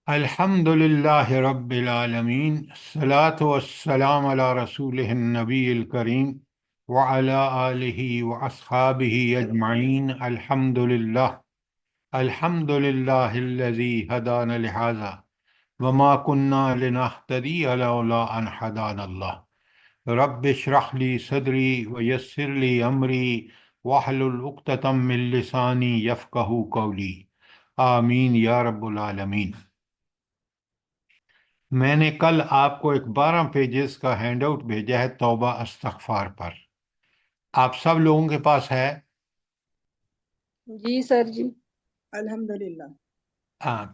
الحمد لله رب العالمين الصلاة والسلام على رسوله النبي الكريم وعلى آله وأصحابه أجمعين. الحمد لله الذي هدانا لهذا وما كنا لنهتدي لولا أن هدانا الله. رب اشرح لي صدري ويسر لي أمري واحلل عقدة من لساني يفقهوا قولي. آمین یا رب العالمین. میں نے کل آپ کو ایک 12 پیجز کا ہینڈ آؤٹ بھیجا ہے توبہ استغفار پر. آپ سب لوگوں کے پاس ہے؟ جی سر جی. الحمدللہ. ہاں.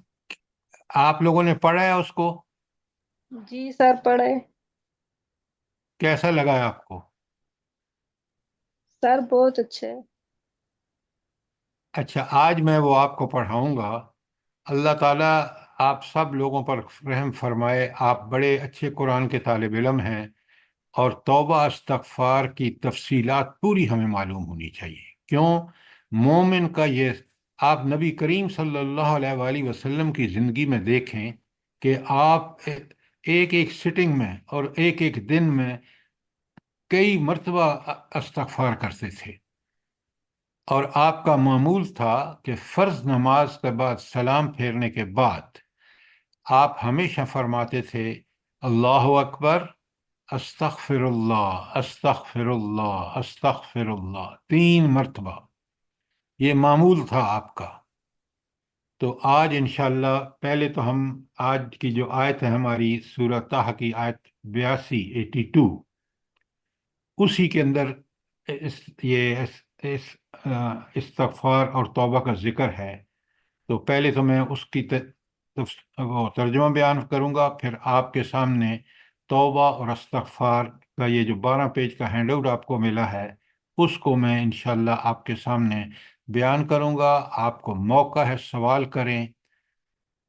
آپ لوگوں نے پڑھا ہے اس کو؟ جی سر پڑھے. کیسا لگا ہے آپ کو؟ سر بہت اچھا ہے. اچھا، آج میں وہ آپ کو پڑھاؤں گا. اللہ تعالیٰ آپ سب لوگوں پر رحم فرمائے. آپ بڑے اچھے قرآن کے طالب علم ہیں، اور توبہ استغفار کی تفصیلات پوری ہمیں معلوم ہونی چاہیے. کیوں؟ مومن کا یہ، آپ نبی کریم صلی اللہ علیہ وآلہ وسلم کی زندگی میں دیکھیں کہ آپ ایک ایک سٹنگ میں اور ایک ایک دن میں کئی مرتبہ استغفار کرتے تھے. اور آپ کا معمول تھا کہ فرض نماز کے بعد سلام پھیرنے کے بعد آپ ہمیشہ فرماتے تھے اللہ اکبر، استغفر اللہ، استغفر اللہ، استغفر اللہ، 3 مرتبہ. یہ معمول تھا آپ کا. تو آج انشاءاللہ پہلے تو ہم آج کی جو آیت ہے ہماری سورہ طہ کی آیت 82 اسی کے اندر استغفار اور توبہ کا ذکر ہے. تو پہلے تو میں اس کی وہ ترجمہ بیان کروں گا، پھر آپ کے سامنے توبہ اور استغفار کا یہ جو 12 پیج کا ہینڈ آؤٹ آپ کو ملا ہے اس کو میں انشاءاللہ آپ کے سامنے بیان کروں گا. آپ کو موقع ہے سوال کریں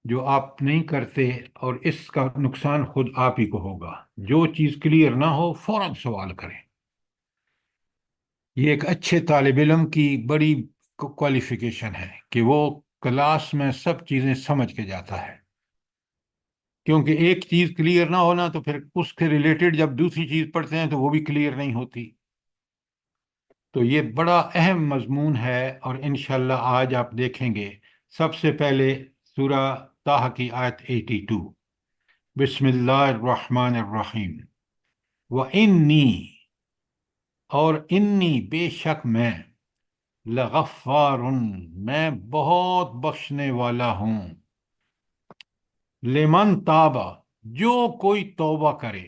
جو آپ نہیں کرتے، اور اس کا نقصان خود آپ ہی کو ہوگا. جو چیز کلیئر نہ ہو فوراً سوال کریں. یہ ایک اچھے طالب علم کی بڑی کوالیفیکیشن ہے کہ وہ کلاس میں سب چیزیں سمجھ کے جاتا ہے. کیونکہ ایک چیز کلیئر نہ ہونا تو پھر اس کے ریلیٹڈ جب دوسری چیز پڑھتے ہیں تو وہ بھی کلیئر نہیں ہوتی. تو یہ بڑا اہم مضمون ہے، اور انشاءاللہ آج آپ دیکھیں گے. سب سے پہلے سورہ طہ کی آیت 82. بسم اللہ الرحمن الرحیم. وَإِنِّي، اور انی بے شک میں، لغفار، میں بہت بخشنے والا ہوں، لمن تابا، جو کوئی توبہ کرے،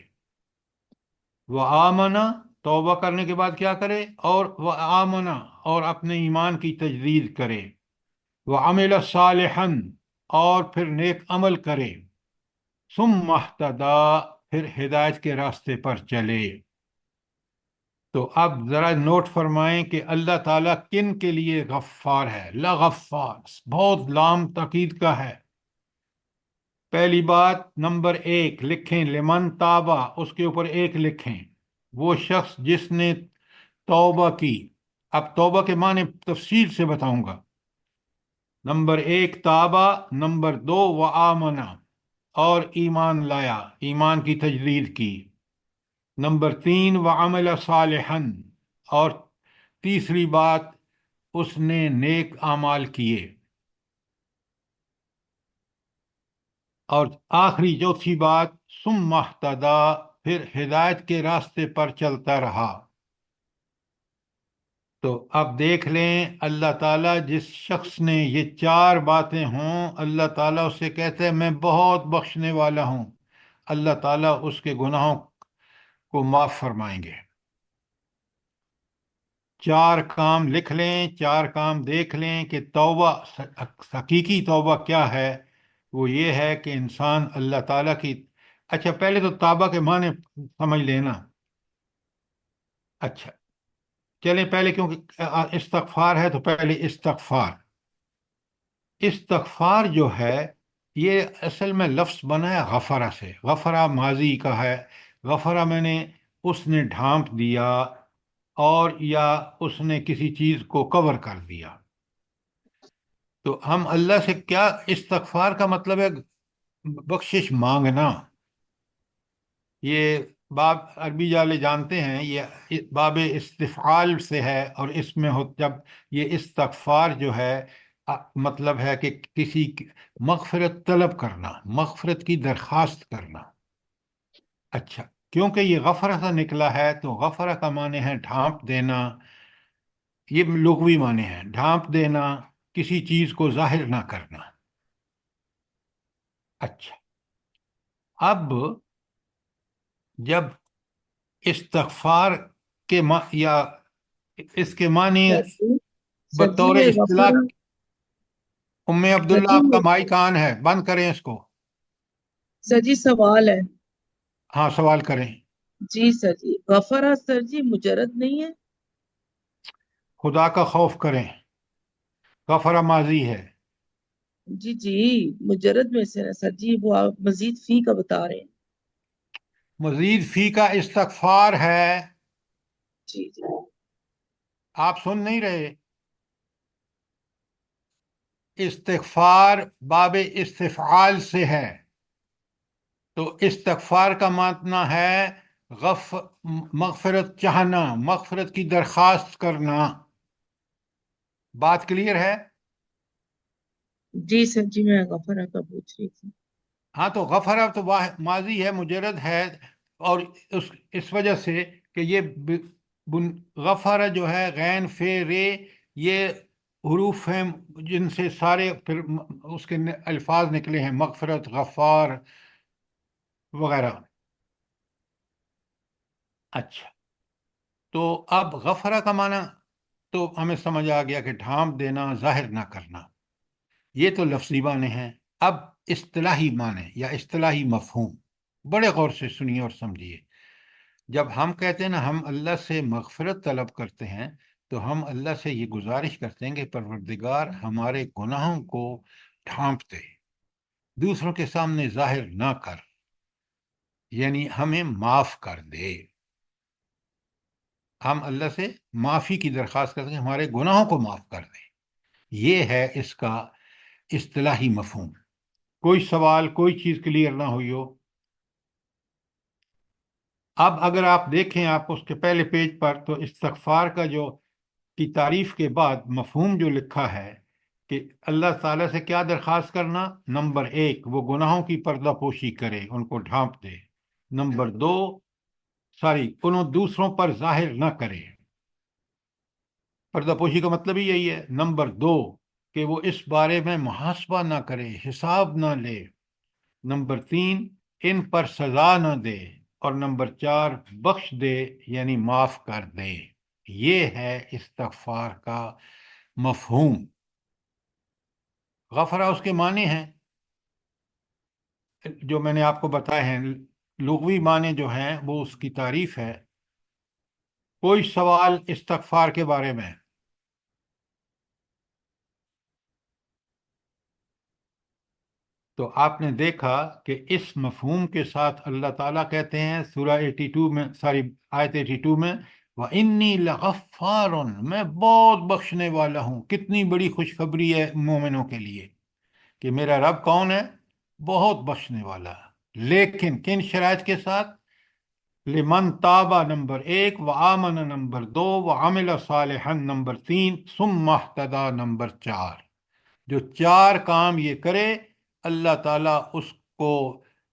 وآمنا، توبہ کرنے کے بعد کیا کرے، اور وآمنا، اور اپنے ایمان کی تجدید کرے، وعمل صالحا، اور پھر نیک عمل کرے، ثم اہتدی، پھر ہدایت کے راستے پر چلے. تو اب ذرا نوٹ فرمائیں کہ اللہ تعالیٰ کن کے لیے غفار ہے. لغفار بہت لام تاکید کا ہے. پہلی بات نمبر 1 لکھیں، لمن تابا، اس کے اوپر 1 لکھیں. وہ شخص جس نے توبہ کی. اب توبہ کے معنی تفصیل سے بتاؤں گا. نمبر 1 تابا، نمبر 2 وآمنا، اور ایمان لایا، ایمان کی تجدید کی. نمبر 3 وعمل صالحا، اور تیسری بات اس نے نیک اعمال کیے. اور آخری چوتھی بات ثم اہتدی، پھر ہدایت کے راستے پر چلتا رہا. تو اب دیکھ لیں، اللہ تعالیٰ جس شخص نے یہ 4 باتیں ہوں، اللہ تعالیٰ اسے کہتے ہیں میں بہت بخشنے والا ہوں. اللہ تعالیٰ اس کے گناہوں کو معاف فرمائیں گے. 4 کام لکھ لیں، 4 کام دیکھ لیں کہ توبہ، حقیقی توبہ کیا ہے. وہ یہ ہے کہ انسان اللہ تعالیٰ کی. اچھا پہلے تو توبہ کے معنی سمجھ لینا. اچھا چلیں پہلے، کیونکہ استغفار ہے تو پہلے استغفار. استغفار جو ہے یہ اصل میں لفظ بنا ہے غفرہ سے. غفرہ ماضی کا ہے. غفرہ میں نے اس نے ڈھانپ دیا، اور یا اس نے کسی چیز کو کور کر دیا. تو ہم اللہ سے کیا، استغفار کا مطلب ہے بخشش مانگنا. یہ باب عربی والے جانتے ہیں، یہ باب استفعال سے ہے، اور اس میں جب یہ استغفار جو ہے مطلب ہے کہ کسی کی مغفرت طلب کرنا، مغفرت کی درخواست کرنا. اچھا، کیونکہ یہ غفرہ سے نکلا ہے تو غفرہ کا معنی ہے ڈھانپ دینا. یہ لغوی معنی ہے ڈھانپ دینا، کسی چیز کو ظاہر نہ کرنا. اچھا، اب جب استغفار یا اس کے معنی سر جی سر جی بطور یہ اصطلاح، غفرہ ام سر عبداللہ جی آپ کا مائک آن ہے، بند کریں اس کو. سر جی سوال ہے. ہاں، سوال کریں. جی سر جی، غفرہ سر جی مجرد نہیں ہے؟ خدا کا خوف کریں، غفرہ ماضی ہے. جی جی، مجرد میں سے نا سر جی، وہ آپ مزید فی کا بتا رہے ہیں. مزید فی کا استغفار ہے. جی جی آپ سن نہیں رہے؟ استغفار باب استفعال سے ہے، تو استغفار کا معنی ہے مغفرت چاہنا، مغفرت کی درخواست کرنا. بات کلیئر ہے؟ جی سر جی، میں غفرہ کا پوچھ رہی تھی. ہاں، تو غفرہ تو ماضی ہے، مجرد ہے. اور اس وجہ سے کہ یہ غفرہ جو ہے غین فے رے، یہ حروف ہیں جن سے سارے پھر اس کے الفاظ نکلے ہیں، مغفرت، غفار وغیرہ. اچھا، تو اب غفرہ کا معنی تو ہمیں سمجھ آ گیا کہ ڈھانپ دینا، ظاہر نہ کرنا. یہ تو لفظی معنی ہیں. اب اصطلاحی معنی یا اصطلاحی مفہوم بڑے غور سے سنیے اور سمجھیے. جب ہم کہتے ہیں نا ہم اللہ سے مغفرت طلب کرتے ہیں، تو ہم اللہ سے یہ گزارش کرتے ہیں کہ پروردگار ہمارے گناہوں کو ڈھانپ دے، دوسروں کے سامنے ظاہر نہ کر، یعنی ہمیں معاف کر دے. ہم اللہ سے معافی کی درخواست کرتے ہیں، ہمارے گناہوں کو معاف کر دے. یہ ہے اس کا اصطلاحی مفہوم. کوئی سوال، کوئی چیز کلیئر نہ ہوئی ہو؟ اب اگر آپ دیکھیں آپ اس کے پہلے پیج پر، تو استغفار کا جو کی تعریف کے بعد مفہوم جو لکھا ہے کہ اللہ تعالیٰ سے کیا درخواست کرنا. نمبر ایک، وہ گناہوں کی پردہ پوشی کرے، ان کو ڈھانپ دے. نمبر دو، انہوں دوسروں پر ظاہر نہ کرے. پردہ پوشی کا مطلب ہی یہی ہے. نمبر دو، کہ وہ اس بارے میں محاسبہ نہ کرے، حساب نہ لے. نمبر تین، ان پر سزا نہ دے. اور نمبر چار، بخش دے، یعنی معاف کر دے. یہ ہے استغفار کا مفہوم. غفرہ اس کے معنی ہیں جو میں نے آپ کو بتائے ہیں، لغوی معنی جو ہیں وہ اس کی تعریف ہے. کوئی سوال استغفار کے بارے میں؟ تو آپ نے دیکھا کہ اس مفہوم کے ساتھ اللہ تعالیٰ کہتے ہیں سورہ 82 میں، آیت 82 میں، وَإِنِّي لَغَفَّارٌ، میں بہت بخشنے والا ہوں. کتنی بڑی خوشخبری ہے مومنوں کے لیے کہ میرا رب کون ہے؟ بہت بخشنے والا. لیکن کن شرائط کے ساتھ؟ لمن تابا نمبر ایک، وآمن نمبر دو، وعمل صالحا نمبر تین، ثم اہتدی نمبر چار. جو چار کام یہ کرے، اللہ تعالیٰ اس کو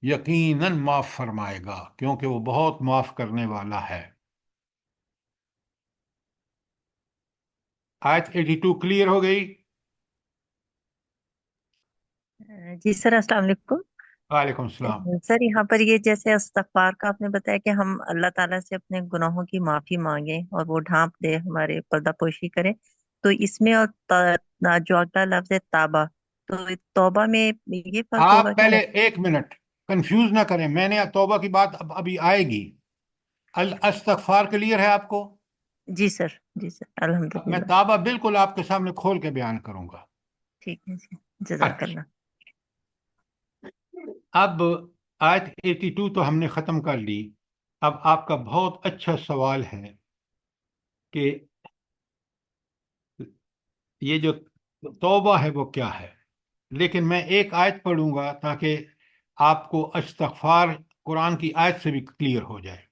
یقیناً معاف فرمائے گا، کیونکہ وہ بہت معاف کرنے والا ہے. آیت 82 کلیئر ہو گئی؟ جی سر، السلام علیکم. وعلیکم السلام. سر یہاں پر یہ جیسے استغفار کا آپ نے بتایا کہ ہم اللہ تعالیٰ سے اپنے گناہوں کی معافی مانگیں اور وہ ڈھانپ دے، ہمارے پردہ پوشی کرے، تو اس میں اور جو اگلا لفظ ہے تابہ، تو توبہ میں یہ فرق ہوگا آپ کیا؟ پہلے ایک منٹ کنفیوز نہ کریں، میں نے توبہ کی بات ابھی آئے گی. الاستغفار کلیئر ہے آپ کو؟ جی سر، جی سر، میں الحمدللہ. توبہ بالکل آپ کے سامنے کھول کے بیان کروں گا. ٹھیک ہے جی، جزاک اچھا، اللہ. اب آیت 82 تو ہم نے ختم کر لی. اب آپ کا بہت اچھا سوال ہے کہ یہ جو توبہ ہے وہ کیا ہے، لیکن میں ایک آیت پڑھوں گا تاکہ آپ کو استغفار قرآن کی آیت سے بھی کلیئر ہو جائے۔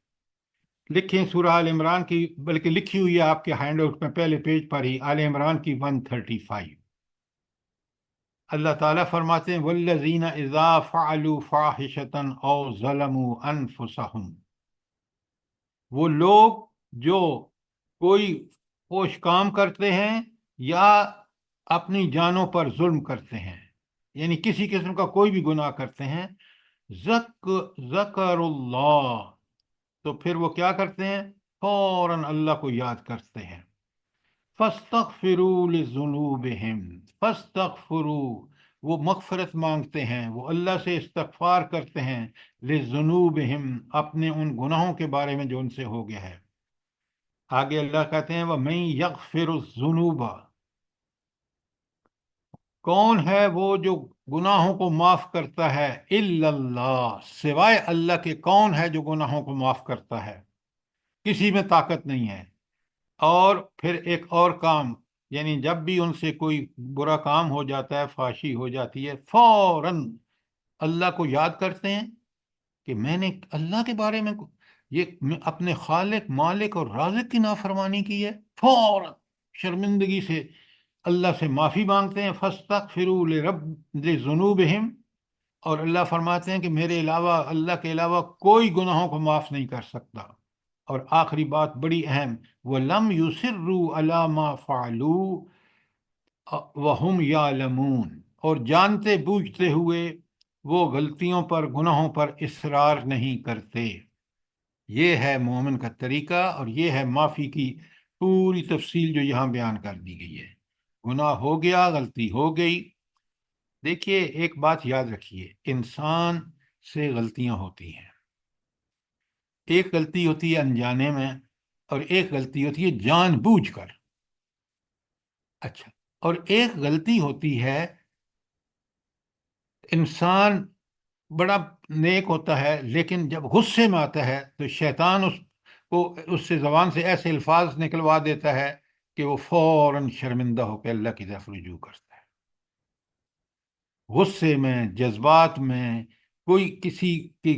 لکھیں سورہ آل عمران کی، بلکہ لکھی ہوئی ہے آپ کے ہینڈ آؤٹ میں پہلے پیج پر ہی، آل عمران کی 135۔ اللہ تعالیٰ فرماتے ہیں والذین اذا فعلوا فاحشۃ او ظلموا انفسہم، وہ لوگ جو کوئی فحش کام کرتے ہیں یا اپنی جانوں پر ظلم کرتے ہیں، یعنی کسی قسم کا کوئی بھی گناہ کرتے ہیں، ذکر اللہ، تو پھر وہ کیا کرتے ہیں، فوراً اللہ کو یاد کرتے ہیں۔ فاستغفروا لذنوبہم، فاستغفروا، وہ مغفرت مانگتے ہیں، وہ اللہ سے استغفار کرتے ہیں، لذنوبہم، اپنے ان گناہوں کے بارے میں جو ان سے ہو گیا ہے۔ آگے اللہ کہتے ہیں وَمَن یغفر الذنوب، کون ہے وہ جو گناہوں کو معاف کرتا ہے، الا اللہ، سوائے اللہ کے کون ہے جو گناہوں کو معاف کرتا ہے، کسی میں طاقت نہیں ہے۔ اور پھر ایک اور کام، یعنی جب بھی ان سے کوئی برا کام ہو جاتا ہے، فحاشی ہو جاتی ہے، فوراً اللہ کو یاد کرتے ہیں کہ میں نے اللہ کے بارے میں یہ اپنے خالق، مالک اور رازق کی نافرمانی کی ہے، فوراً شرمندگی سے اللہ سے معافی مانگتے ہیں۔ فاستغفروا لذنوبہم، اور اللہ فرماتے ہیں کہ میرے علاوہ، اللہ کے علاوہ کوئی گناہوں کو معاف نہیں کر سکتا۔ اور آخری بات بڑی اہم، وَلَمْ يُصِرُّوا عَلَى مَا فَعَلُوا وَهُمْ يَعْلَمُونَ، اور جانتے بوجھتے ہوئے وہ غلطیوں پر، گناہوں پر اصرار نہیں کرتے۔ یہ ہے مومن کا طریقہ، اور یہ ہے معافی کی پوری تفصیل جو یہاں بیان کر دی گئی ہے۔ گناہ ہو گیا، غلطی ہو گئی، دیکھیے ایک بات یاد رکھیے، انسان سے غلطیاں ہوتی ہیں، ایک غلطی ہوتی ہے انجانے میں، اور ایک غلطی ہوتی ہے جان بوجھ کر۔ اچھا، اور ایک غلطی ہوتی ہے انسان بڑا نیک ہوتا ہے، لیکن جب غصے میں آتا ہے تو شیطان اس سے زبان سے ایسے الفاظ نکلوا دیتا ہے کہ وہ فوراً شرمندہ ہو کے اللہ کی طرف رجوع کرتا ہے۔ غصے میں، جذبات میں، کوئی کسی کی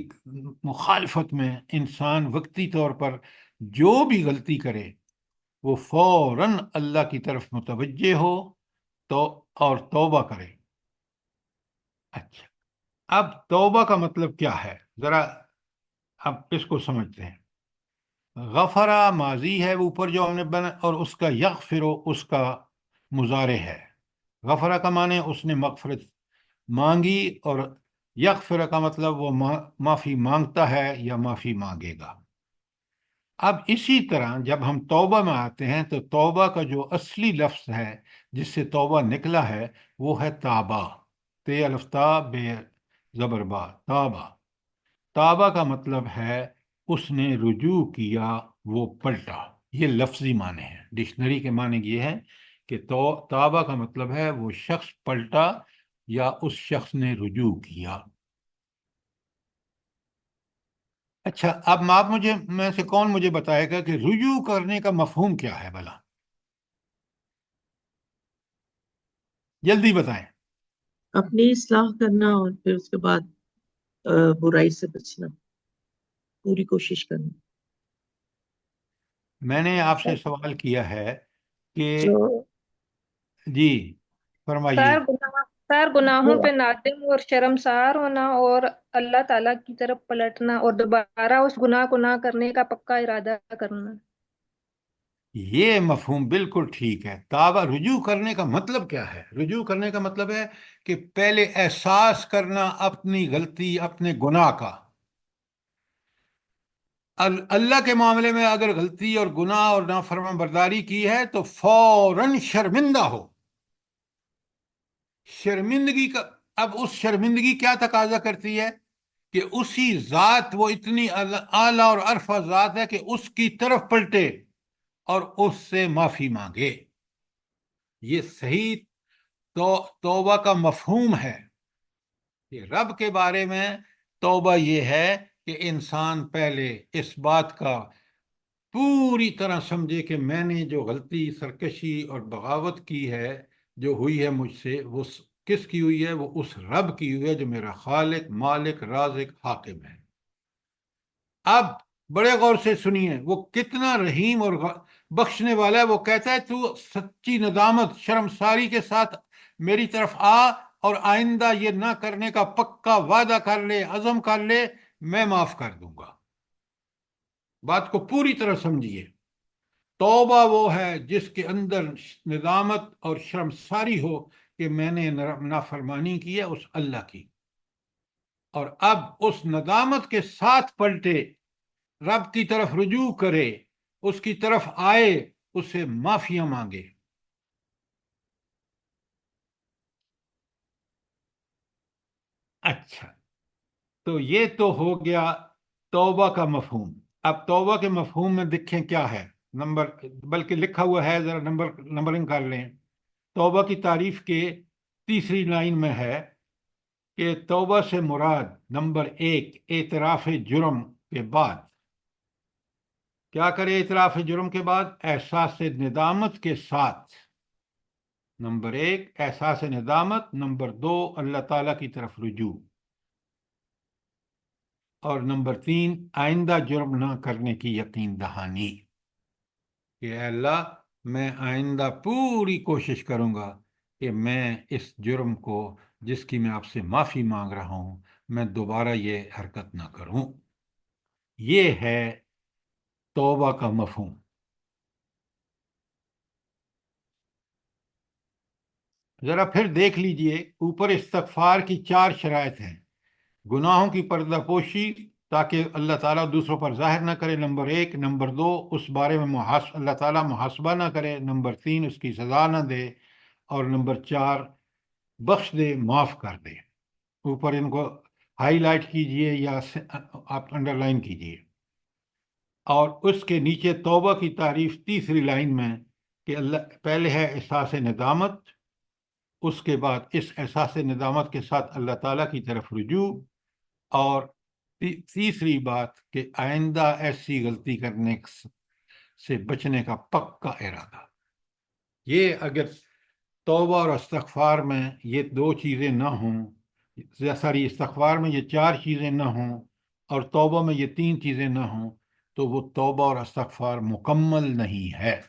مخالفت میں انسان وقتی طور پر جو بھی غلطی کرے وہ فوراً اللہ کی طرف متوجہ ہو تو اور توبہ کرے۔ اچھا، اب توبہ کا مطلب کیا ہے، ذرا اب اس کو سمجھتے ہیں۔ غفرہ ماضی ہے اوپر جو ہم نے بنا، اور اس کا یغفرو اس کا مضارع ہے۔ غفرہ کا معنی اس نے مغفرت مانگی، اور یغفر کا مطلب وہ معافی مانگتا ہے یا معافی مانگے گا۔ اب اسی طرح جب ہم توبہ میں آتے ہیں تو توبہ کا جو اصلی لفظ ہے جس سے توبہ نکلا ہے وہ ہے تابہ، تے الف تا بے زبر با، تابہ۔ تابہ کا مطلب ہے اس نے رجوع کیا، وہ پلٹا، یہ لفظی معنی ہے۔ ڈکشنری کے معنی یہ ہے کہ تابہ کا مطلب ہے وہ شخص پلٹا یا اس شخص نے رجوع کیا۔ اچھا، اب آپ میں سے کون مجھے بتائے گا کہ رجوع کرنے کا مفہوم کیا ہے بھلا؟ جلدی بتائیں۔ اپنی اصلاح کرنا اور پھر اس کے بعد برائی سے بچنا، پوری کوشش کرنا۔ میں نے آپ سے سوال کیا ہے کہ جو جی فرمائیے۔ سر گناہوں پہ نادم اور شرمسار ہونا، اور اللہ تعالیٰ کی طرف پلٹنا، اور دوبارہ اس گناہ کو نہ کرنے کا پکا ارادہ کرنا۔ یہ مفہوم بالکل ٹھیک ہے۔ توبہ، رجوع کرنے کا مطلب کیا ہے؟ رجوع کرنے کا مطلب ہے کہ پہلے احساس کرنا اپنی غلطی، اپنے گناہ کا۔ اللہ کے معاملے میں اگر غلطی اور گناہ اور نافرمان برداری کی ہے تو فوراً شرمندہ ہو۔ شرمندگی کا، اب اس شرمندگی کیا تقاضا کرتی ہے کہ اسی ذات، وہ اتنی اعلیٰ اور عرفہ ذات ہے کہ اس کی طرف پلٹے اور اس سے معافی مانگے۔ یہ صحیح توبہ کا مفہوم ہے کہ رب کے بارے میں توبہ یہ ہے کہ انسان پہلے اس بات کا پوری طرح سمجھے کہ میں نے جو غلطی، سرکشی اور بغاوت کی ہے جو ہوئی ہے مجھ سے وہ کس کی ہوئی ہے؟ وہ اس رب کی ہوئی ہے جو میرا خالق، مالک، رازق، حاکم ہے۔ اب بڑے غور سے سنیے، وہ کتنا رحیم اور بخشنے والا ہے۔ وہ کہتا ہے تو سچی ندامت، شرمساری کے ساتھ میری طرف آ، اور آئندہ یہ نہ کرنے کا پکا وعدہ کر لے، عزم کر لے، میں معاف کر دوں گا۔ بات کو پوری طرح سمجھیے۔ توبہ وہ ہے جس کے اندر ندامت اور شرمساری ہو کہ میں نے نافرمانی کی ہے اس اللہ کی، اور اب اس ندامت کے ساتھ پلٹے، رب کی طرف رجوع کرے، اس کی طرف آئے، اس سے معافیاں مانگے۔ اچھا، تو یہ تو ہو گیا توبہ کا مفہوم۔ اب توبہ کے مفہوم میں دیکھیں کیا ہے، بلکہ لکھا ہوا ہے، ذرا نمبرنگ کر لیں۔ توبہ کی تعریف کے تیسری لائن میں ہے کہ توبہ سے مراد نمبر 1 اعتراف جرم کے بعد کیا کرے؟ اعتراف جرم کے بعد احساس ندامت کے ساتھ، نمبر 1 احساس ندامت، نمبر 2 اللہ تعالیٰ کی طرف رجوع، اور نمبر 3 آئندہ جرم نہ کرنے کی یقین دہانی کہ اے اللہ میں آئندہ پوری کوشش کروں گا کہ میں اس جرم کو جس کی میں آپ سے معافی مانگ رہا ہوں میں دوبارہ یہ حرکت نہ کروں۔ یہ ہے توبہ کا مفہوم۔ ذرا پھر دیکھ لیجئے، اوپر استغفار کی 4 شرائط ہیں۔ گناہوں کی پردہ پوشی تاکہ اللہ تعالیٰ دوسروں پر ظاہر نہ کرے، نمبر 1، نمبر 2 اس بارے میں اللہ تعالیٰ محاسبہ نہ کرے، نمبر 3 اس کی سزا نہ دے، اور نمبر 4 بخش دے، معاف کر دے۔ اوپر ان کو ہائی لائٹ کیجئے یا آپ انڈر لائن کیجئے، اور اس کے نیچے توبہ کی تعریف تیسری لائن میں کہ اللہ پہلے ہے احساس ندامت، اس کے بعد اس احساس ندامت کے ساتھ اللہ تعالیٰ کی طرف رجوع، اور تیسری بات کہ آئندہ ایسی غلطی کرنے سے بچنے کا پکا ارادہ۔ یہ اگر توبہ اور استغفار میں یہ 2 چیزیں نہ ہوں، استغفار میں یہ 4 چیزیں نہ ہوں اور توبہ میں یہ 3 چیزیں نہ ہوں، تو وہ توبہ اور استغفار مکمل نہیں ہے۔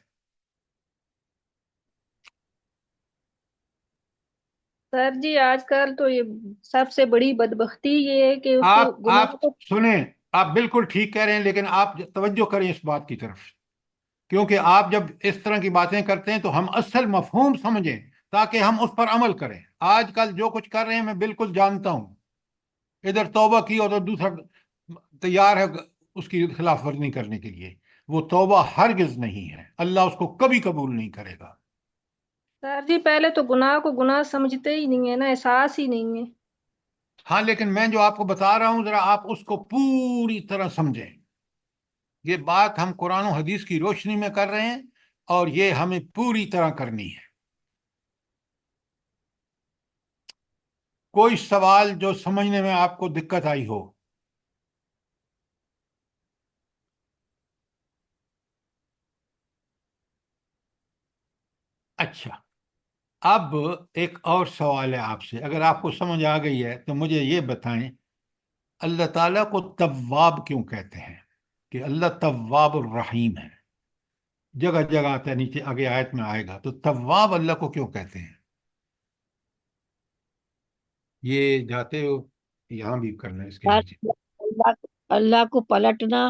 سر جی آج کل تو یہ سب سے بڑی بدبختی یہ ہے کہ اس آپ گناہ کو سنیں، آپ بالکل ٹھیک کہہ رہے ہیں، لیکن آپ توجہ کریں اس بات کی طرف، کیونکہ آپ جب اس طرح کی باتیں کرتے ہیں تو ہم اصل مفہوم سمجھیں تاکہ ہم اس پر عمل کریں۔ آج کل جو کچھ کر رہے ہیں میں بالکل جانتا ہوں، ادھر توبہ کی اور دوسرا تیار ہے اس کی خلاف ورزی کرنے کے لیے۔ وہ توبہ ہرگز نہیں ہے، اللہ اس کو کبھی قبول نہیں کرے گا۔ سر جی پہلے تو گناہ کو گناہ سمجھتے ہی نہیں ہے نا، احساس ہی نہیں ہے۔ ہاں، لیکن میں جو آپ کو بتا رہا ہوں ذرا آپ اس کو پوری طرح سمجھیں۔ یہ بات ہم قرآن و حدیث کی روشنی میں کر رہے ہیں، اور یہ ہمیں پوری طرح کرنی ہے۔ کوئی سوال جو سمجھنے میں آپ کو دقت آئی ہو؟ اچھا، اب ایک اور سوال ہے آپ سے، اگر آپ کو سمجھ آ گئی ہے تو مجھے یہ بتائیں، اللہ تعالیٰ کو تواب کیوں کہتے ہیں؟ کہ اللہ تواب الرحیم ہے، جگہ جگہ آتا ہے، نیچے آگے آیت میں آئے گا، تو تواب اللہ کو کیوں کہتے ہیں؟ یہ جاتے ہو یہاں بھی کرنا ہے اس کے نیچے۔ اللہ اللہ کو پلٹنا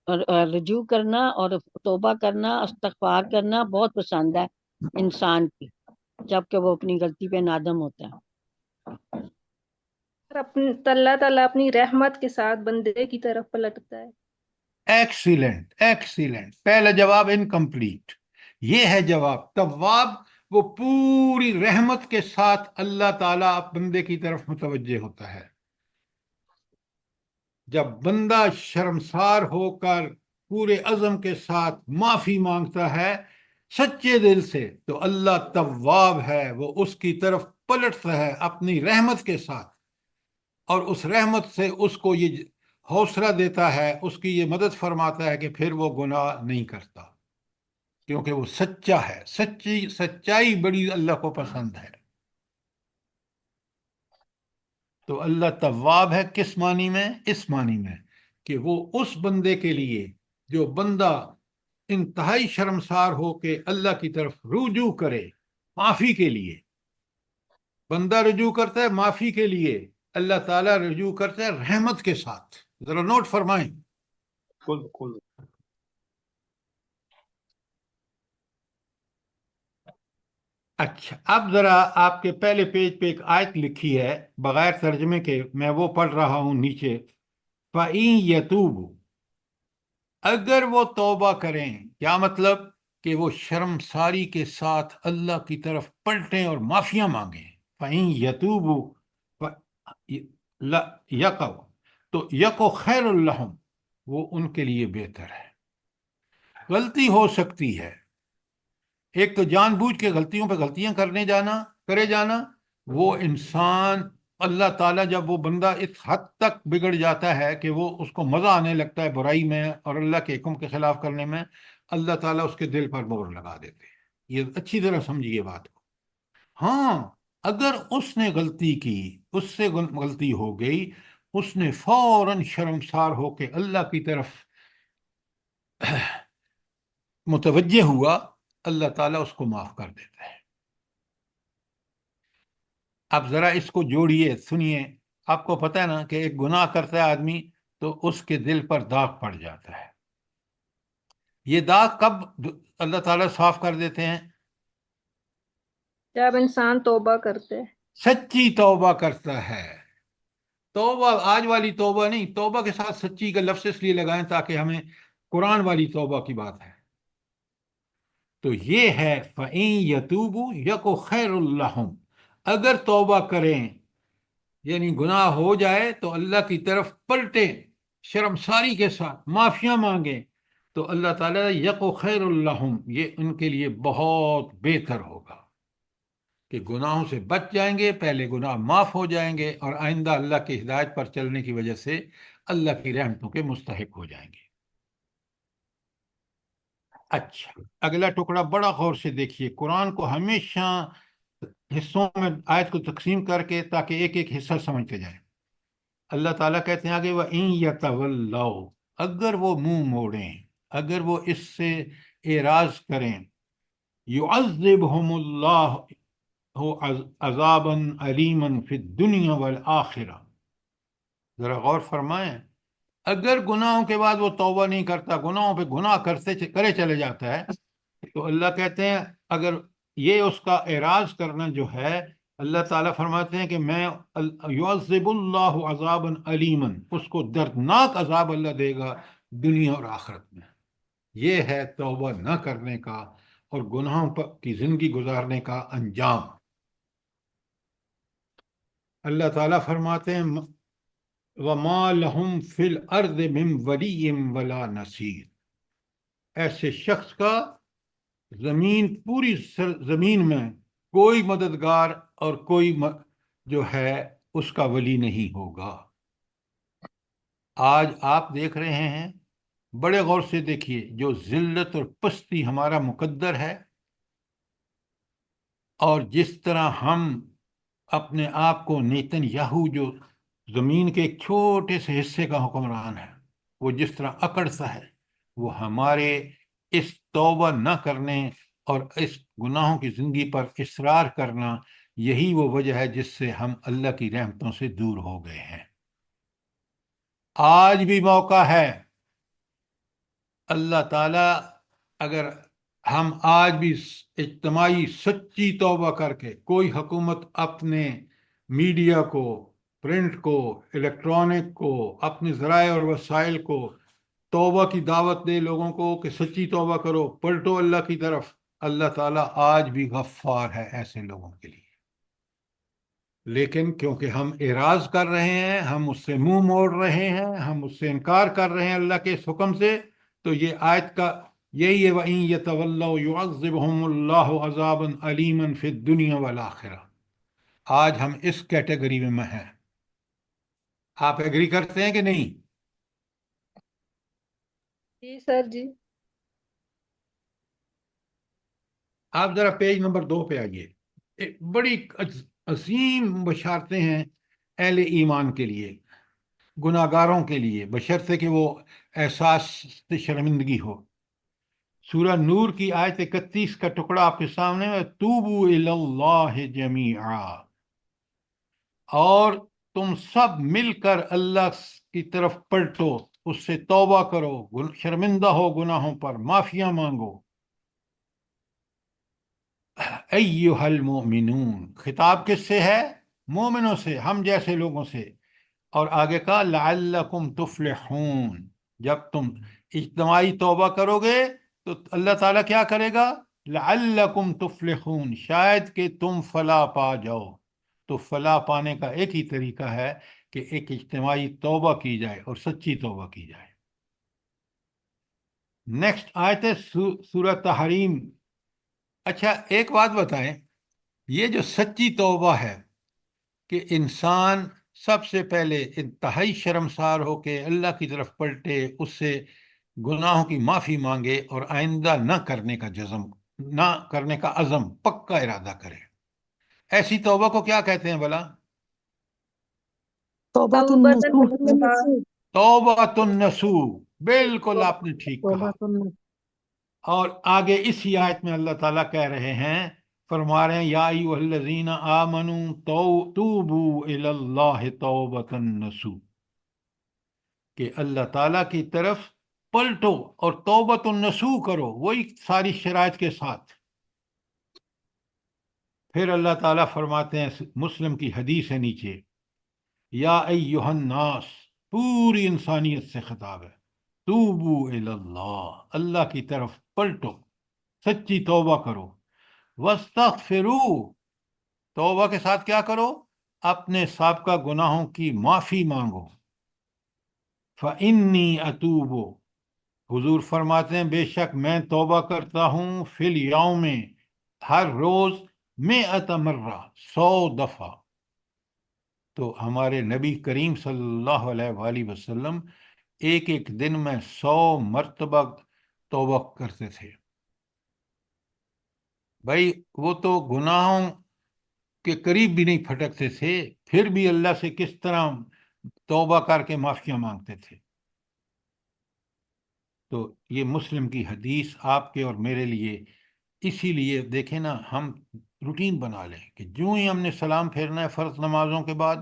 اور رجوع کرنا اور توبہ کرنا، استغفار کرنا بہت پسند ہے انسان کی، جبکہ وہ اپنی غلطی پہ نادم ہوتا ہے۔ اللہ تعالیٰ اپنی رحمت کے ساتھ بندے کی طرف پلٹتا ہے۔ ایکسیلنٹ، ایکسیلنٹ، پہلا جواب انکمپلیٹ۔ یہ ہے جواب، تواب وہ پوری رحمت کے ساتھ اللہ تعالیٰ بندے کی طرف متوجہ ہوتا ہے۔ جب بندہ شرمسار ہو کر پورے عزم کے ساتھ معافی مانگتا ہے سچے دل سے، تو اللہ تواب ہے، وہ اس کی طرف پلٹتا ہے اپنی رحمت کے ساتھ، اور اس رحمت سے اس کو یہ حوصلہ دیتا ہے، اس کی یہ مدد فرماتا ہے کہ پھر وہ گناہ نہیں کرتا۔ کیونکہ وہ سچا ہے، سچائی بڑی اللہ کو پسند ہے۔ تو اللہ تواب ہے کس معنی میں؟ اس معنی میں کہ وہ اس بندے کے لیے جو بندہ انتہائی شرمسار ہو کے اللہ کی طرف رجوع کرے معافی کے لیے، بندہ رجوع کرتا ہے معافی کے لیے، اللہ تعالیٰ رجوع کرتا ہے رحمت کے ساتھ۔ ذرا نوٹ فرمائیں۔ بالکل۔ اچھا، اب ذرا آپ کے پہلے پیج پہ ایک آیت لکھی ہے بغیر ترجمے کے، میں وہ پڑھ رہا ہوں نیچے۔ فَإِن يَتُوبُوا، اگر وہ توبہ کریں، کیا مطلب؟ کہ وہ شرمساری کے ساتھ اللہ کی طرف پلٹیں اور معافیاں مانگیں۔ فَإِن يَتُوبُوا يَقَوْا، تو یقو خیر الحم، وہ ان کے لیے بہتر ہے۔ غلطی ہو سکتی ہے، ایک تو جان بوجھ کے غلطیوں پہ غلطیاں کرے جانا، وہ انسان، اللہ تعالیٰ جب وہ بندہ اس حد تک بگڑ جاتا ہے کہ وہ اس کو مزہ آنے لگتا ہے برائی میں اور اللہ کے حکم کے خلاف کرنے میں، اللہ تعالیٰ اس کے دل پر مہر لگا دیتے ہیں۔ یہ اچھی طرح سمجھیے بات کو۔ ہاں، اگر اس نے غلطی کی، اس سے غلطی ہو گئی، اس نے فوراً شرمسار ہو کے اللہ کی طرف متوجہ ہوا، اللہ تعالیٰ اس کو معاف کر دیتا ہے۔ اب ذرا اس کو جوڑیے، سنیے۔ آپ کو پتہ ہے نا کہ ایک گناہ کرتا ہے آدمی تو اس کے دل پر داغ پڑ جاتا ہے۔ یہ داغ کب اللہ تعالیٰ صاف کر دیتے ہیں؟ جب انسان توبہ کرتے، سچی توبہ کرتا ہے۔ توبہ آج والی توبہ نہیں، توبہ کے ساتھ سچی کا لفظ اس لیے لگائیں تاکہ ہمیں قرآن والی توبہ کی بات ہے۔ تو یہ ہے فَإِن يَتُوبُوا يَكُ خَيْرٌ لَّهُمْ، اگر توبہ کریں یعنی گناہ ہو جائے تو اللہ کی طرف پلٹے شرمساری کے ساتھ معافیاں مانگیں، تو اللہ تعالیٰ یقو خیر الحم، یہ ان کے لیے بہت بہتر ہوگا کہ گناہوں سے بچ جائیں گے، پہلے گناہ معاف ہو جائیں گے اور آئندہ اللہ کی ہدایت پر چلنے کی وجہ سے اللہ کی رحمتوں کے مستحق ہو جائیں گے۔ اچھا، اگلا ٹکڑا بڑا غور سے دیکھیے۔ قرآن کو ہمیشہ حصوں میں آیت کو تقسیم کر کے تاکہ ایک ایک حصہ سمجھتے جائیں۔ اللہ تعالیٰ کہتے ہیں آگے وَإِن يَتَوَلَّوْا، اگر وہ منہ موڑیں، اگر وہ اس سے اعراض کریں، يُعَذِّبْهُمُ اللَّهُ عَذَابًا عَلِيمًا فِي الدُّنْيَا وَالْآخِرَةِ۔ ذرا غور فرمائیں، اگر گناہوں کے بعد وہ توبہ نہیں کرتا، گناہوں پہ گناہ کرے چلے جاتا ہے، تو اللہ کہتے ہیں اگر یہ اس کا اعراض کرنا جو ہے، اللہ تعالیٰ فرماتے ہیں کہ میں یعذب اللہ عذابا علیما، اس کو دردناک عذاب اللہ دے گا دنیا اور آخرت میں۔ یہ ہے توبہ نہ کرنے کا اور گناہوں کی زندگی گزارنے کا انجام۔ اللہ تعالیٰ فرماتے ہیں وَمَا لَهُمْ فِي الْأَرْضِ مِنْ وَلِيٍّ وَلَا نَصِيرٍ، ایسے شخص کا پوری زمین میں کوئی مددگار اور کوئی جو ہے اس کا ولی نہیں ہوگا۔ آج آپ دیکھ رہے ہیں، بڑے غور سے دیکھیے، جو ذلت اور پستی ہمارا مقدر ہے، اور جس طرح ہم اپنے آپ کو نیتن یاہو جو زمین کے ایک چھوٹے سے حصے کا حکمران ہے، وہ جس طرح اکڑتا ہے، وہ ہمارے اس توبہ نہ کرنے اور اس گناہوں کی زندگی پر اصرار کرنا، یہی وہ وجہ ہے جس سے ہم اللہ کی رحمتوں سے دور ہو گئے ہیں۔ آج بھی موقع ہے، اللہ تعالیٰ اگر ہم آج بھی اجتماعی سچی توبہ کر کے، کوئی حکومت اپنے میڈیا کو، پرنٹ کو، الیکٹرانک کو، اپنے ذرائع اور وسائل کو توبہ کی دعوت دے لوگوں کو کہ سچی توبہ کرو، پلٹو اللہ کی طرف، اللہ تعالیٰ آج بھی غفار ہے ایسے لوگوں کے لیے۔ لیکن کیونکہ ہم اعراض کر رہے ہیں، ہم اس سے منہ موڑ رہے ہیں، ہم اس سے انکار کر رہے ہیں اللہ کے اس حکم سے، تو یہ آیت کا یہی ہے وَإِن يَتَوَلَّوْا يُعَذِّبْهُمُ اللَّهُ عَذَابًا عَلِيمًا فِي الدُّنْيَا وَالْآخِرَةِ۔ آج ہم اس کیٹیگری میں ہیں۔ آپ ایگری کرتے ہیں کہ نہیں؟ جی سر جی۔ آپ ذرا پیج نمبر 2 پہ آئیے. ایک بڑی عظیم بشارتیں ہیں اہل ایمان کے لیے، گناہگاروں کے لیے، بشرطے کہ وہ احساس سے شرمندگی ہو. سورہ نور کی آیت 31 کا ٹکڑا آپ کے سامنے ہے. توبوا الی اللہ جمیعا، اور تم سب مل کر اللہ کی طرف پلٹو، اس سے توبہ کرو، شرمندہ ہو گناہوں پر، معافیاں مانگو. ایھا المؤمنون، خطاب کس سے ہے؟ مومنوں سے، ہم جیسے لوگوں سے. اور آگے کا لعلکم تفلحون، جب تم اجتماعی توبہ کرو گے تو اللہ تعالیٰ کیا کرے گا؟ لعلکم تفلحون، شاید کہ تم فلاح پا جاؤ. تو فلاح پانے کا ایک ہی طریقہ ہے کہ ایک اجتماعی توبہ کی جائے اور سچی توبہ کی جائے. نیکسٹ آیت ہے سورہ تحریم. اچھا ایک بات بتائیں، یہ جو سچی توبہ ہے کہ انسان سب سے پہلے انتہائی شرمسار ہو کے اللہ کی طرف پلٹے، اس سے گناہوں کی معافی مانگے اور آئندہ نہ کرنے کا عزم، پکا ارادہ کرے، ایسی توبہ کو کیا کہتے ہیں بھلا؟ توبۃ توبۃ النصوح. توبۃ النصوح. بالکل آپ نے ٹھیک کہا. توبۃ النصوح. اور آگے اسی آیت میں اللہ تعالیٰ کہہ رہے ہیں، فرما رہے ہیں یا ایھا الذین آمنوا توبوا الی اللہ توبۃ النصوح، کہ اللہ تعالیٰ کی طرف پلٹو اور توبۃ النصوح کرو، وہی ساری شرائط کے ساتھ. پھر اللہ تعالیٰ فرماتے ہیں، مسلم کی حدیث ہے نیچے، یا ایھا الناس، پوری انسانیت سے خطاب ہے، توبوا الی اللہ، اللہ کی طرف پلٹو، سچی توبہ کرو. واستغفروا، توبہ کے ساتھ کیا کرو؟ اپنے سابقہ گناہوں کی معافی مانگو. فإنی اتوب، حضور فرماتے ہیں بے شک میں توبہ کرتا ہوں، فی الیوم، ہر روز، 100 مرہ، 100 دفعہ. تو ہمارے نبی کریم صلی اللہ علیہ وآلہ وسلم ایک ایک دن میں 100 مرتبہ توبہ کرتے تھے. بھائی وہ تو گناہوں کے قریب بھی نہیں پھٹکتے تھے، پھر بھی اللہ سے کس طرح توبہ کر کے معافیاں مانگتے تھے. تو یہ مسلم کی حدیث آپ کے اور میرے لیے، اسی لیے دیکھیں نا، ہم روٹین بنا لیں کہ جو ہی ہم نے سلام پھیرنا ہے فرض نمازوں کے بعد،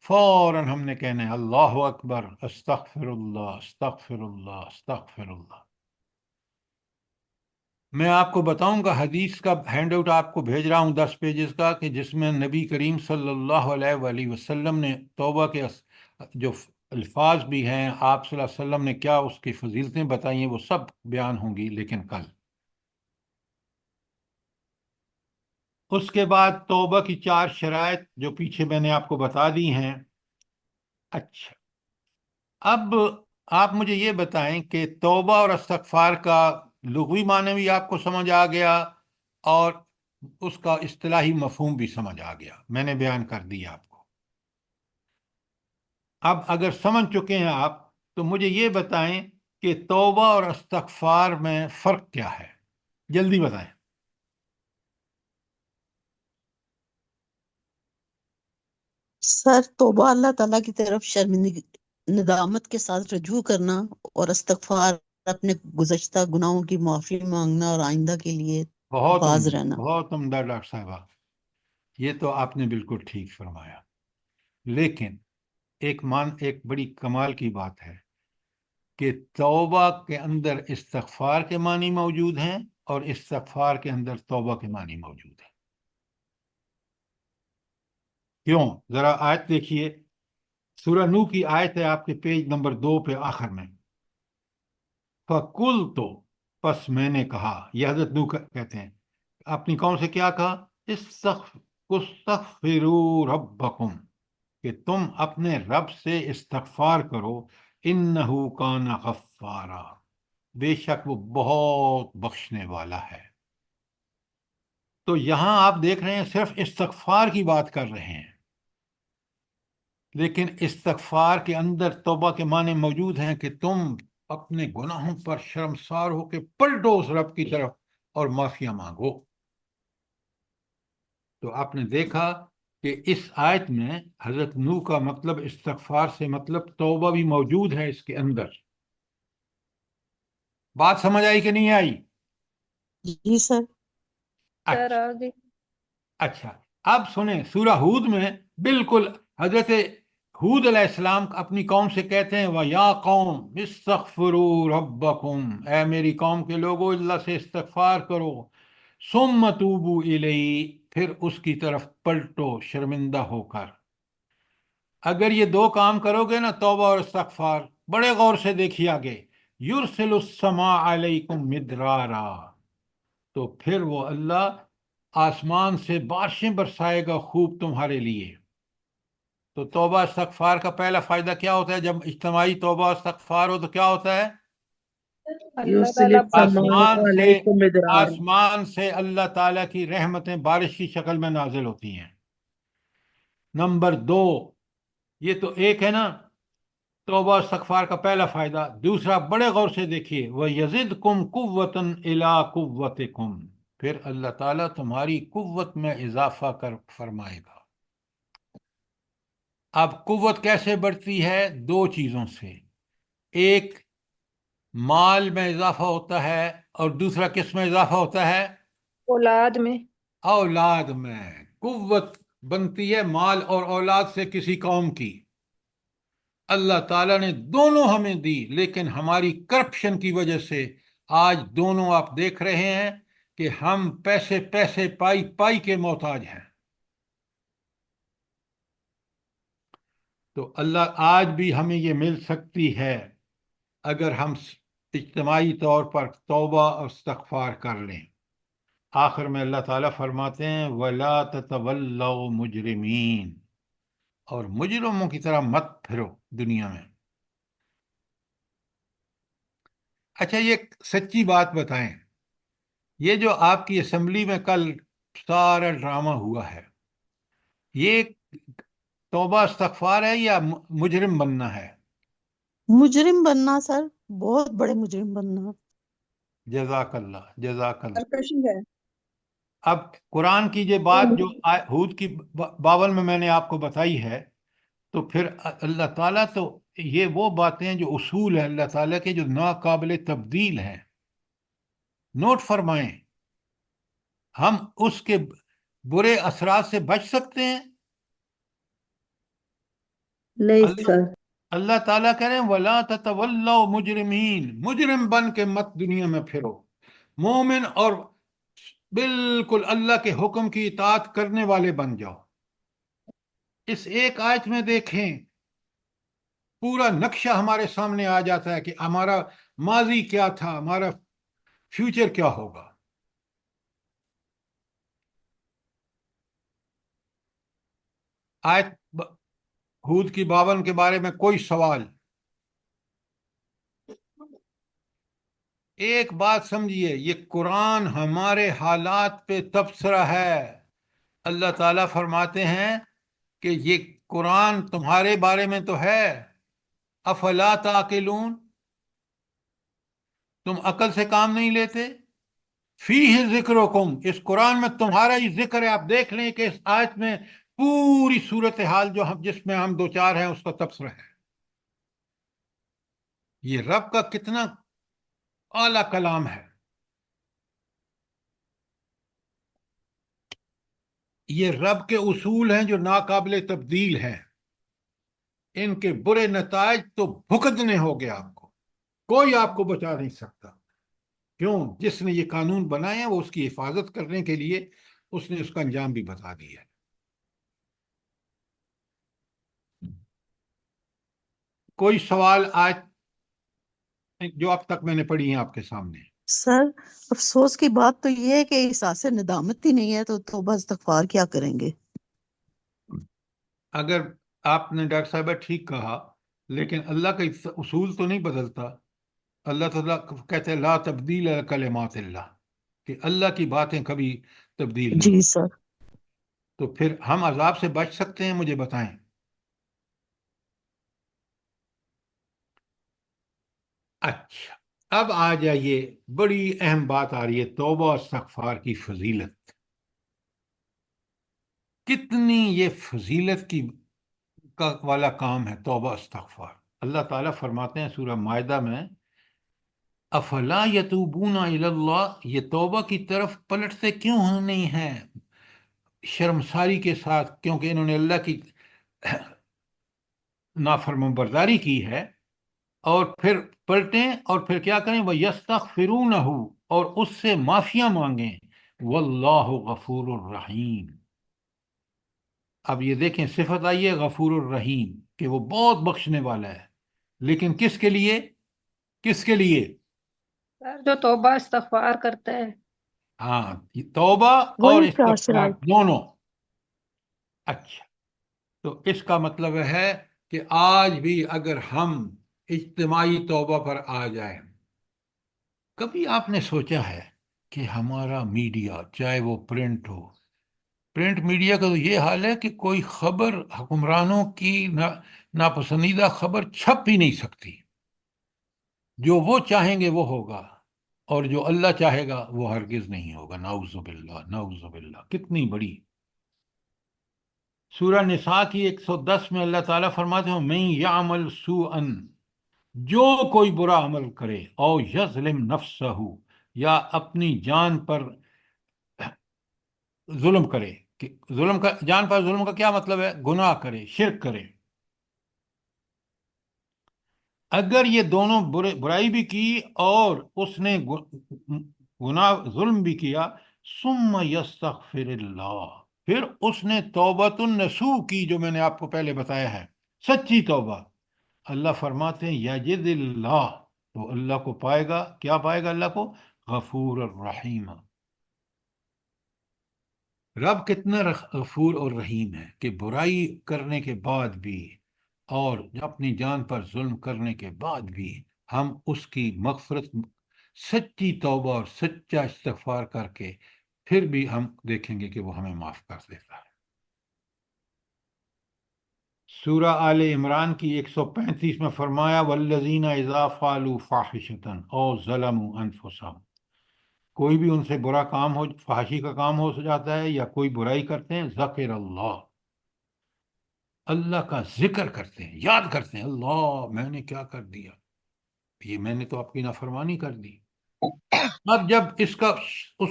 فوراً ہم نے کہنا ہے اللہ اکبر، استغفر اللہ، استغفر اللہ، استغفر اللہ. میں آپ کو بتاؤں گا، حدیث کا ہینڈ آؤٹ آپ کو بھیج رہا ہوں 10 پیجز کا، کہ جس میں نبی کریم صلی اللہ علیہ وآلہ وسلم نے توبہ کے جو الفاظ بھی ہیں، آپ صلی اللہ علیہ وسلم نے کیا اس کی فضیلتیں بتائی ہیں، وہ سب بیان ہوں گی، لیکن کل. اس کے بعد توبہ کی 4 شرائط جو پیچھے میں نے آپ کو بتا دی ہیں. اچھا اب آپ مجھے یہ بتائیں کہ توبہ اور استغفار کا لغوی معنی بھی آپ کو سمجھ آ گیا اور اس کا اصطلاحی مفہوم بھی سمجھ آ گیا، میں نے بیان کر دیا آپ کو. اب اگر سمجھ چکے ہیں آپ تو مجھے یہ بتائیں کہ توبہ اور استغفار میں فرق کیا ہے، جلدی بتائیں. سر، توبہ اللہ تعالیٰ کی طرف شرمندگی، ندامت کے ساتھ رجوع کرنا، اور استغفار اپنے گزشتہ گناہوں کی معافی مانگنا اور آئندہ کے لیے بہت باز عمدہ، رہنا. بہت عمدہ ڈاکٹر صاحبہ، یہ تو آپ نے بالکل ٹھیک فرمایا. لیکن ایک بڑی کمال کی بات ہے کہ توبہ کے اندر استغفار کے معنی موجود ہیں اور استغفار کے اندر توبہ کے معنی موجود ہیں. کیوں؟ ذرا آیت دیکھیے، سورہ نو کی آیت ہے آپ کے پیج نمبر 2 پہ آخر میں. فَقُلْتُ، پس میں نے کہا، یہ حضرت نو کہتے ہیں، اپنی قوم سے کیا کہا؟ استغفروا ربکم، کہ تم اپنے رب سے استغفار کرو، انہو کان غفارا، بے شک وہ بہت بخشنے والا ہے. تو یہاں آپ دیکھ رہے ہیں صرف استغفار کی بات کر رہے ہیں، لیکن استغفار کے اندر توبہ کے معنی موجود ہیں کہ تم اپنے گناہوں پر شرمسار ہو کے پلٹو اس رب کی طرف اور معافیاں مانگو. تو آپ نے دیکھا کہ اس آیت میں حضرت نوح کا مطلب استغفار سے مطلب توبہ بھی موجود ہے اس کے اندر. بات سمجھ آئی کہ نہیں آئی؟ جی سر. سر اچھا آگے. اچھا. اب سنیں سورہ ہود میں بالکل حضرت ہود علیہ السلام اپنی قوم سے کہتے ہیں وَيَا قَوْمِ اسْتَغْفِرُوا رَبَّكُمْ، اے میری قوم کے لوگوں اللہ سے استغفار کرو، ثُمَّ تُوبُوا إِلَيْهِ، پھر اس کی طرف پلٹو شرمندہ ہو کر. اگر یہ دو کام کرو گے نا، توبہ اور استغفار، بڑے غور سے دیکھیے آگے، یرسل السماء علیکم مدرارا، تو پھر وہ اللہ آسمان سے بارشیں برسائے گا خوب تمہارے لیے. تو توبہ استغفار کا پہلا فائدہ کیا ہوتا ہے؟ جب اجتماعی توبہ استغفار ہو تو کیا ہوتا ہے؟ اللہ یرسل تعالیٰ السماء علیکم مدرارا. آسمان سے اللہ تعالیٰ کی رحمتیں بارش کی شکل میں نازل ہوتی ہیں. نمبر دو، یہ تو ایک ہے نا توبہ استغفار کا پہلا فائدہ. دوسرا بڑے غور سے دیکھیے، وَيَزِدْكُمْ قُوَّةً إِلَىٰ قُوَّتِكُمْ، پھر اللہ تعالیٰ تمہاری قوت میں اضافہ کر فرمائے گا. اب قوت کیسے بڑھتی ہے؟ دو چیزوں سے، ایک مال میں اضافہ ہوتا ہے اور دوسرا کس میں اضافہ ہوتا ہے؟ اولاد میں. اولاد میں. قوت بنتی ہے مال اور اولاد سے کسی قوم کی. اللہ تعالیٰ نے دونوں ہمیں دی، لیکن ہماری کرپشن کی وجہ سے آج دونوں آپ دیکھ رہے ہیں کہ ہم پیسے پیسے پائی پائی کے محتاج ہیں. تو اللہ آج بھی ہمیں یہ مل سکتی ہے اگر ہم اجتماعی طور پر توبہ اور استغفار کر لیں. آخر میں اللہ تعالیٰ فرماتے ہیں وَلَا تَتَوَلَّوْا مُجْرِمِينَ، اور مجرموں کی طرح مت پھرو دنیا میں. اچھا یہ سچی بات بتائیں، یہ جو آپ کی اسمبلی میں کل سارا ڈرامہ ہوا ہے، یہ توبہ استغفار ہے یا مجرم بننا ہے؟ مجرم بننا سر، بہت بڑے مجرم بننا. جزاک اللہ، جزاک اللہ. سرکشی ہے. اب قرآن کی یہ بات جو ہود کی 52 میں نے آپ کو بتائی ہے، تو پھر اللہ تعالیٰ تو یہ وہ باتیں جو اصول ہیں اللہ تعالیٰ کے جو ناقابل تبدیل ہیں. نوٹ فرمائیں، ہم اس کے برے اثرات سے بچ سکتے ہیں. نہیں سر. اللہ تعالیٰ کہہ رہے ہیں وَلَا تَتَوَلَّوْا مُجْرِمِينَ، مجرم بن کے مت دنیا میں پھرو، مومن اور بالکل اللہ کے حکم کی اطاعت کرنے والے بن جاؤ. اس ایک آیت میں دیکھیں پورا نقشہ ہمارے سامنے آ جاتا ہے کہ ہمارا ماضی کیا تھا، ہمارا فیوچر کیا ہوگا. آیت ہود کی 52 کے بارے میں کوئی سوال؟ ایک بات سمجھیے، یہ قرآن ہمارے حالات پہ تبصرہ ہے. اللہ تعالیٰ فرماتے ہیں کہ یہ قرآن تمہارے بارے میں تو ہے، افلا تعقلون، تم عقل سے کام نہیں لیتے. فیہ ذکرکم، اس قرآن میں تمہارا ہی ذکر ہے. آپ دیکھ لیں کہ اس آیت میں پوری صورتحال جو جس میں ہم دو چار ہیں اس کا تبصرہ ہے. یہ رب کا کتنا اعلیٰ کلام ہے. یہ رب کے اصول ہیں جو ناقابل تبدیل ہیں. ان کے برے نتائج تو بھگتنے ہو گیا آپ کو، کوئی آپ کو بچا نہیں سکتا. کیوں؟ جس نے یہ قانون بنائے ہیں وہ اس کی حفاظت کرنے کے لیے اس نے اس کا انجام بھی بتا دیا ہے. کوئی سوال آج جو اب تک میں نے پڑھی ہیں آپ کے سامنے؟ سر افسوس کی بات تو یہ ہے کہ احساس ندامت ہی نہیں ہے، تو توبہ استغفار کیا کریں گے؟ اگر آپ نے ڈاکٹر صاحبہ ٹھیک کہا، لیکن اللہ کا اصول تو نہیں بدلتا. اللہ تعالیٰ کہتے ہیں لا تبدیل کلمات اللہ، کہ اللہ کی باتیں کبھی تبدیل نہیں جی ہوتی. سر. تو پھر ہم عذاب سے بچ سکتے ہیں؟ مجھے بتائیں. اچھا اب آ جائیے، بڑی اہم بات آ رہی ہے، توبہ و استغفار کی فضیلت. کتنی یہ فضیلت کا والا کام ہے توبہ استغفار. اللہ تعالیٰ فرماتے ہیں سورہ مائدہ میں، افلا یتوبون الی اللہ، یہ توبہ کی طرف پلٹتے کیوں نہیں ہیں شرمساری کے ساتھ، کیونکہ انہوں نے اللہ کی نافرمان برداری کی ہے، اور پھر پلٹیں اور پھر کیا کریں، وہ یستغفرونہ، اور اس سے معافیاں مانگیں، واللہ غفور الرحیم. اب یہ دیکھیں صفت آئی ہے غفور الرحیم، کہ وہ بہت بخشنے والا ہے، لیکن کس کے لیے؟ کس کے لیے؟ سر جو توبہ استغفار کرتا ہے. ہاں، توبہ اور وہی چار استغفار شرائط. دونوں. اچھا، تو اس کا مطلب ہے کہ آج بھی اگر ہم اجتماعی توبہ پر آ جائیں، کبھی آپ نے سوچا ہے کہ ہمارا میڈیا، چاہے وہ پرنٹ ہو، پرنٹ میڈیا کا تو یہ حال ہے کہ کوئی خبر حکمرانوں کی ناپسندیدہ خبر چھپ ہی نہیں سکتی. جو وہ چاہیں گے وہ ہوگا، اور جو اللہ چاہے گا وہ ہرگز نہیں ہوگا. نعوذ باللہ، نعوذ باللہ. کتنی بڑی سورہ نساء کی 110 میں اللہ تعالیٰ فرماتے ہیں، من یعمل سوءا، جو کوئی برا عمل کرے، او یظلم نفسہ، یا اپنی جان پر ظلم کرے. کہ ظلم کا، جان پر ظلم کا کیا مطلب ہے؟ گناہ کرے، شرک کرے. اگر یہ دونوں برائی بھی کی اور اس نے گناہ ظلم بھی کیا، ثم یستغفر اللہ، پھر اس نے توبۃ النصوح کی، جو میں نے آپ کو پہلے بتایا ہے، سچی توبہ، اللہ فرماتے ہیں یجد اللہ، تو اللہ کو پائے گا. کیا پائے گا اللہ کو؟ غفور الرحیم. رب کتنا غفور اور رحیم ہے کہ برائی کرنے کے بعد بھی اور اپنی جان پر ظلم کرنے کے بعد بھی ہم اس کی مغفرت، سچی توبہ اور سچا استغفار کر کے پھر بھی ہم دیکھیں گے کہ وہ ہمیں معاف کر دیتا ہے. سورہ آل عمران کی 135 میں فرمایا، والذین اذا فعلوا فاحشۃ او ظلموا انفسهم، کوئی بھی ان سے برا کام ہو، فحاشی کا کام ہو جاتا ہے یا کوئی برائی کرتے ہیں، ذکر اللہ، اللہ کا ذکر کرتے ہیں، یاد کرتے ہیں، اللہ میں نے کیا کر دیا، یہ میں نے تو آپ کی نافرمانی کر دی. اب جب اس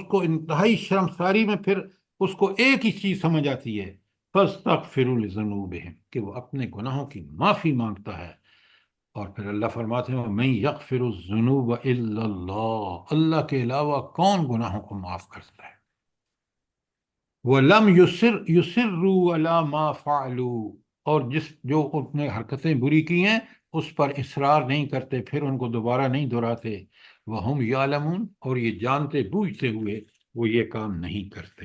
کو انتہائی شرمساری میں پھر اس کو ایک ہی چیز سمجھ آتی ہے، فاستغفروا لذنوبہم، کہ وہ اپنے گناہوں کی معافی مانگتا ہے. اور پھر اللہ فرماتے ہیں، من یغفر الذنوب الا اللہ، اللہ کے علاوہ کون گناہوں کو معاف کرتا ہے. وَلَمْ يُصِرُّوا عَلَى مَا فَعَلُوا، اور جو اپنے حرکتیں بری کی ہیں اس پر اصرار نہیں کرتے، پھر ان کو دوبارہ نہیں دہراتے. وَهُمْ يَعْلَمُونَ، اور یہ جانتے بوجھتے ہوئے وہ یہ کام نہیں کرتے.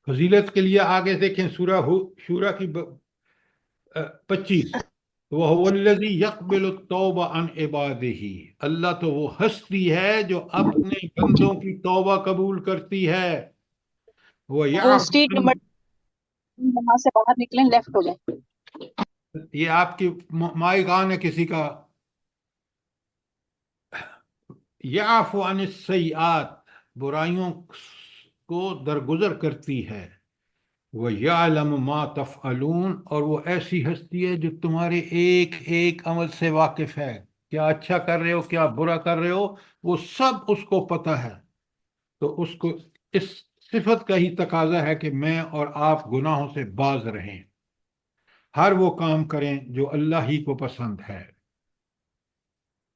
فضیلت کے لیے آگے دیکھیں سورہ شورہ کی 25، وَهُوَ الَّذِي يَقْبِلُ التَّوْبَ عَنْ عِبَادِهِ، اللہ تو وہ ہستی ہے جو اپنے بندوں کی توبہ قبول کرتی ہے. وہ وہ اسٹریٹ نمبر وہاں سے باہر نکلیں، لیفٹ ہو جائیں. یہ آپ کی مائک آن ہے کسی کا. یعفو عن السیئات، برائیوں کو درگزر کرتی ہے. وَيَعْلَمُ مَا تَفْعَلُونَ، اور وہ ایسی ہستی ہے جو تمہارے ایک ایک عمل سے واقف ہے، کیا اچھا کر رہے ہو کیا برا کر رہے ہو، وہ سب اس کو پتہ ہے. تو اس کو اس صفت کا ہی تقاضا ہے کہ میں اور آپ گناہوں سے باز رہیں، ہر وہ کام کریں جو اللہ ہی کو پسند ہے،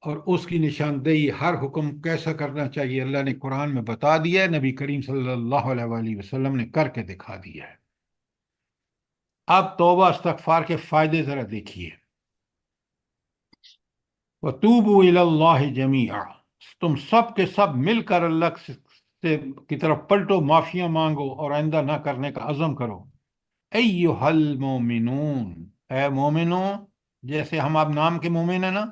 اور اس کی نشاندہی ہر حکم کیسا کرنا چاہیے اللہ نے قرآن میں بتا دیا ہے، نبی کریم صلی اللہ علیہ وآلہ وسلم نے کر کے دکھا دیا ہے. اب توبہ استغفار کے فائدے ذرا دیکھیے. وَتُوبُوا إِلَى اللَّهِ جَمِيعًا، تم سب کے سب مل کر اللہ کی طرف پلٹو، معافیاں مانگو اور آئندہ نہ کرنے کا عزم کرو. ایھا المومنون، اے مومنو، جیسے ہم آپ نام کے مومن ہیں نا،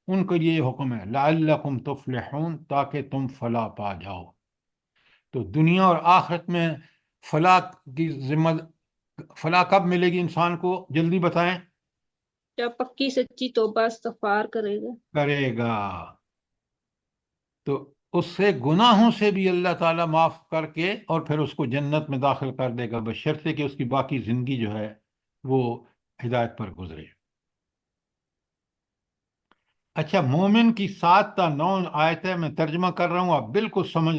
ان کو یہ حکم ہے، لعلکم تفلحون، تاکہ تم فلاح پا جاؤ. تو دنیا اور آخرت میں فلاح کی فلاح کب ملے گی انسان کو؟ جلدی بتائیں. جب پکی سچی توبہ استغفار کرے گا. کرے گا. تو اس سے گناہوں سے بھی اللہ تعالیٰ معاف کر کے اور پھر اس کو جنت میں داخل کر دے گا، بشرطے کہ اس کی باقی زندگی جو ہے وہ ہدایت پر گزرے۔ اچھا، مومن کی 7 تا 9 آیتیں میں ترجمہ کر رہا ہوں، آپ بالکل سمجھ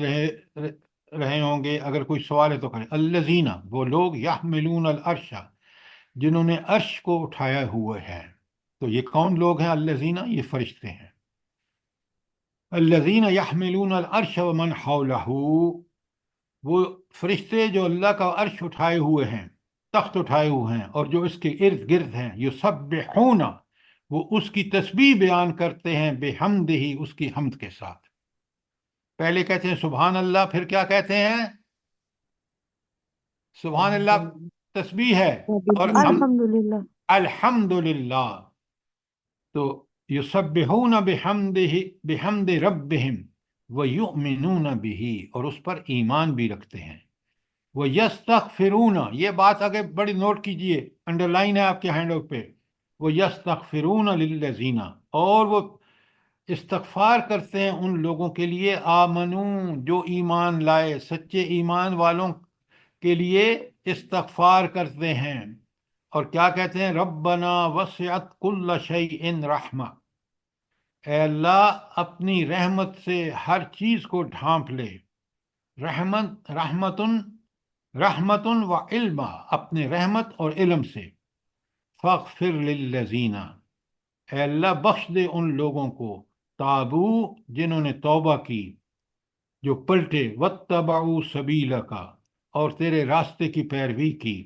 رہے ہوں گے۔ اگر کوئی سوال ہے تو کریں۔ الذین، وہ لوگ، یحملون العرش، جنہوں نے عرش کو اٹھایا ہوئے ہیں۔ تو یہ کون لوگ ہیں؟ الذین، یہ فرشتے ہیں۔ الذین یحملون العرش ومن حولہ، وہ فرشتے جو اللہ کا عرش اٹھائے ہوئے ہیں، تخت اٹھائے ہوئے ہیں، اور جو اس کے ارد گرد ہیں، یسبحون، وہ اس کی تسبیح بیان کرتے ہیں، بحمدہ، اس کی حمد کے ساتھ۔ پہلے کہتے ہیں سبحان اللہ، پھر کیا کہتے ہیں؟ سبحان اللہ تسبیح ہے، اور الحمدللہ۔ الحمدللہ۔ تو یسبحون بحمد ربہم ویؤمنون بہ، اور اس پر ایمان بھی رکھتے ہیں۔ وَيَسْتَغْفِرُونَ، یہ بات آگے بڑی نوٹ کیجئے، انڈر لائن ہے آپ کے ہینڈ آؤٹ پہ۔ وَيَسْتَغْفِرُونَ لِلَّذِينَ، اور وہ استغفار کرتے ہیں ان لوگوں کے لیے، آمنون، جو ایمان لائے، سچے ایمان والوں کے لیے استغفار کرتے ہیں۔ اور کیا کہتے ہیں؟ ربنا وسعت کل شیء رحمہ، اے اللہ اپنی رحمت سے ہر چیز کو ڈھانپ لے۔ رحمت و علم، اپنے رحمت اور علم سے۔ فاغفر للذین، اے اللہ بخش دے ان لوگوں کو، تابو، جنہوں نے توبہ کی، جو پلٹے، واتبعوا سبیلک، اور تیرے راستے کی پیروی کی،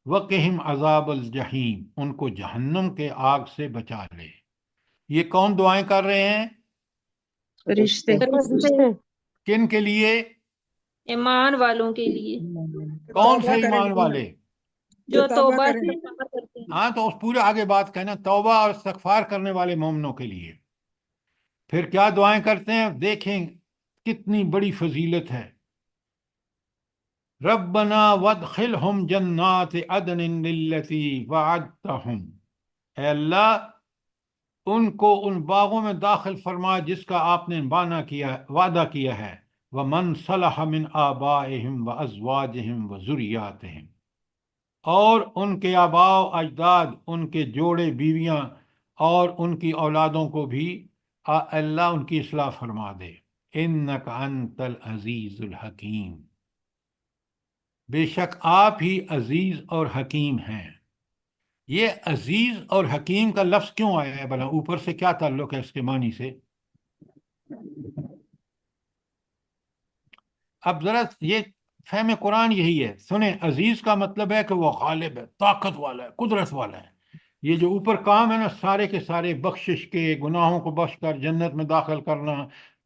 وقہم عذاب الجحیم، ان کو جہنم کے آگ سے بچا لے۔ یہ کون دعائیں کر رہے ہیں؟ فرشتے فرشتے۔ کن کے لیے؟ ایمان والوں کے لیے، کون سے ایمان والے؟ جو توبہ سے توبہ کرتے ہیں۔ ہاں، تو اس پورے آگے بات کہنا، توبہ اور استغفار کرنے والے مومنوں کے لیے۔ پھر کیا دعائیں کرتے ہیں؟ دیکھیں کتنی بڑی فضیلت ہے۔ ربنا وادخلہم جنات عدن التی وعدتہم، اے اللہ ان کو ان باغوں میں داخل فرما جس کا آپ نے وعدہ کیا ہے، ومن صلح من آبائہم وازواجہم وذریاتہم، اور ان کے آباء و اجداد، ان کے جوڑے بیویاں اور ان کی اولادوں کو بھی اللہ ان کی اصلاح فرما دے۔ انک انت العزیز الحکیم، بے شک آپ ہی عزیز اور حکیم ہیں۔ یہ عزیز اور حکیم کا لفظ کیوں آیا ہے بھلا؟ اوپر سے کیا تعلق ہے اس کے معنی سے؟ اب ذرا یہ فہم قرآن یہی ہے، سنیں، عزیز کا مطلب ہے کہ وہ غالب ہے، طاقت والا ہے، قدرت والا ہے۔ یہ جو اوپر کام ہے نا، سارے کے سارے بخشش کے، گناہوں کو بخش کر جنت میں داخل کرنا،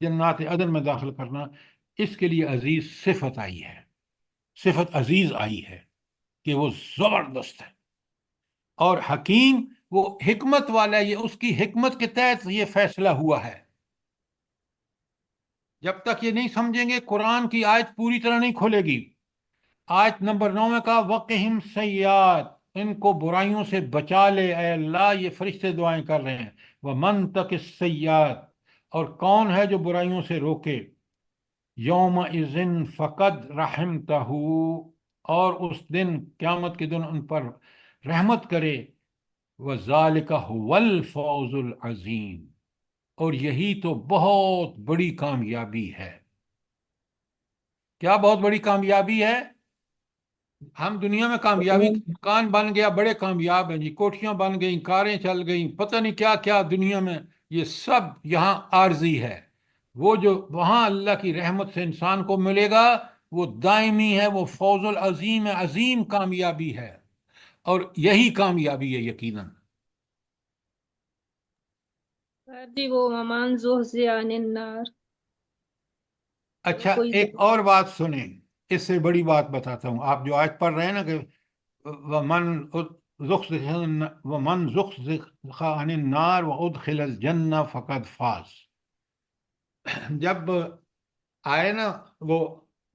جنات عدن میں داخل کرنا، اس کے لیے عزیز صفت آئی ہے، صفت عزیز آئی ہے کہ وہ زبردست ہے۔ اور حکیم، وہ حکمت والا ہے، یہ اس کی حکمت کے تحت یہ فیصلہ ہوا ہے۔ جب تک یہ نہیں سمجھیں گے قرآن کی آیت پوری طرح نہیں کھلے گی۔ آیت نمبر 9 میں کہا وقہم سیئات، ان کو برائیوں سے بچا لے اے اللہ، یہ فرشتے دعائیں کر رہے ہیں۔ ومن تق السیئات، اور کون ہے جو برائیوں سے روکے؟ یومئذ فقد رحمتہ، اور اس دن، قیامت کے دن، ان پر رحمت کرے۔ وذالک هو الفوز العظیم، اور یہی تو بہت بڑی کامیابی ہے۔ کیا بہت بڑی کامیابی ہے؟ ہم دنیا میں کامیابی، مکان بن گیا، بڑے کامیاب ہیں جی، کوٹھیاں بن گئیں، کاریں چل گئیں، پتہ نہیں کیا کیا دنیا میں، یہ سب یہاں عارضی ہے۔ وہ جو وہاں اللہ کی رحمت سے انسان کو ملے گا وہ دائمی ہے، وہ فوز العظیم ہے، عظیم کامیابی ہے، اور یہی کامیابی ہے یقیناً۔ جی، وہ ممان زحزح عن النار، اچھا، کوئی ایک اور بات سنیں، اس سے بڑی بات بتاتا ہوں۔ آپ جو آیت پڑھ رہے ہیں نا کہ ومن زحزح عن النار وادخل الجنہ فقد فاز، جب آئے نا وہ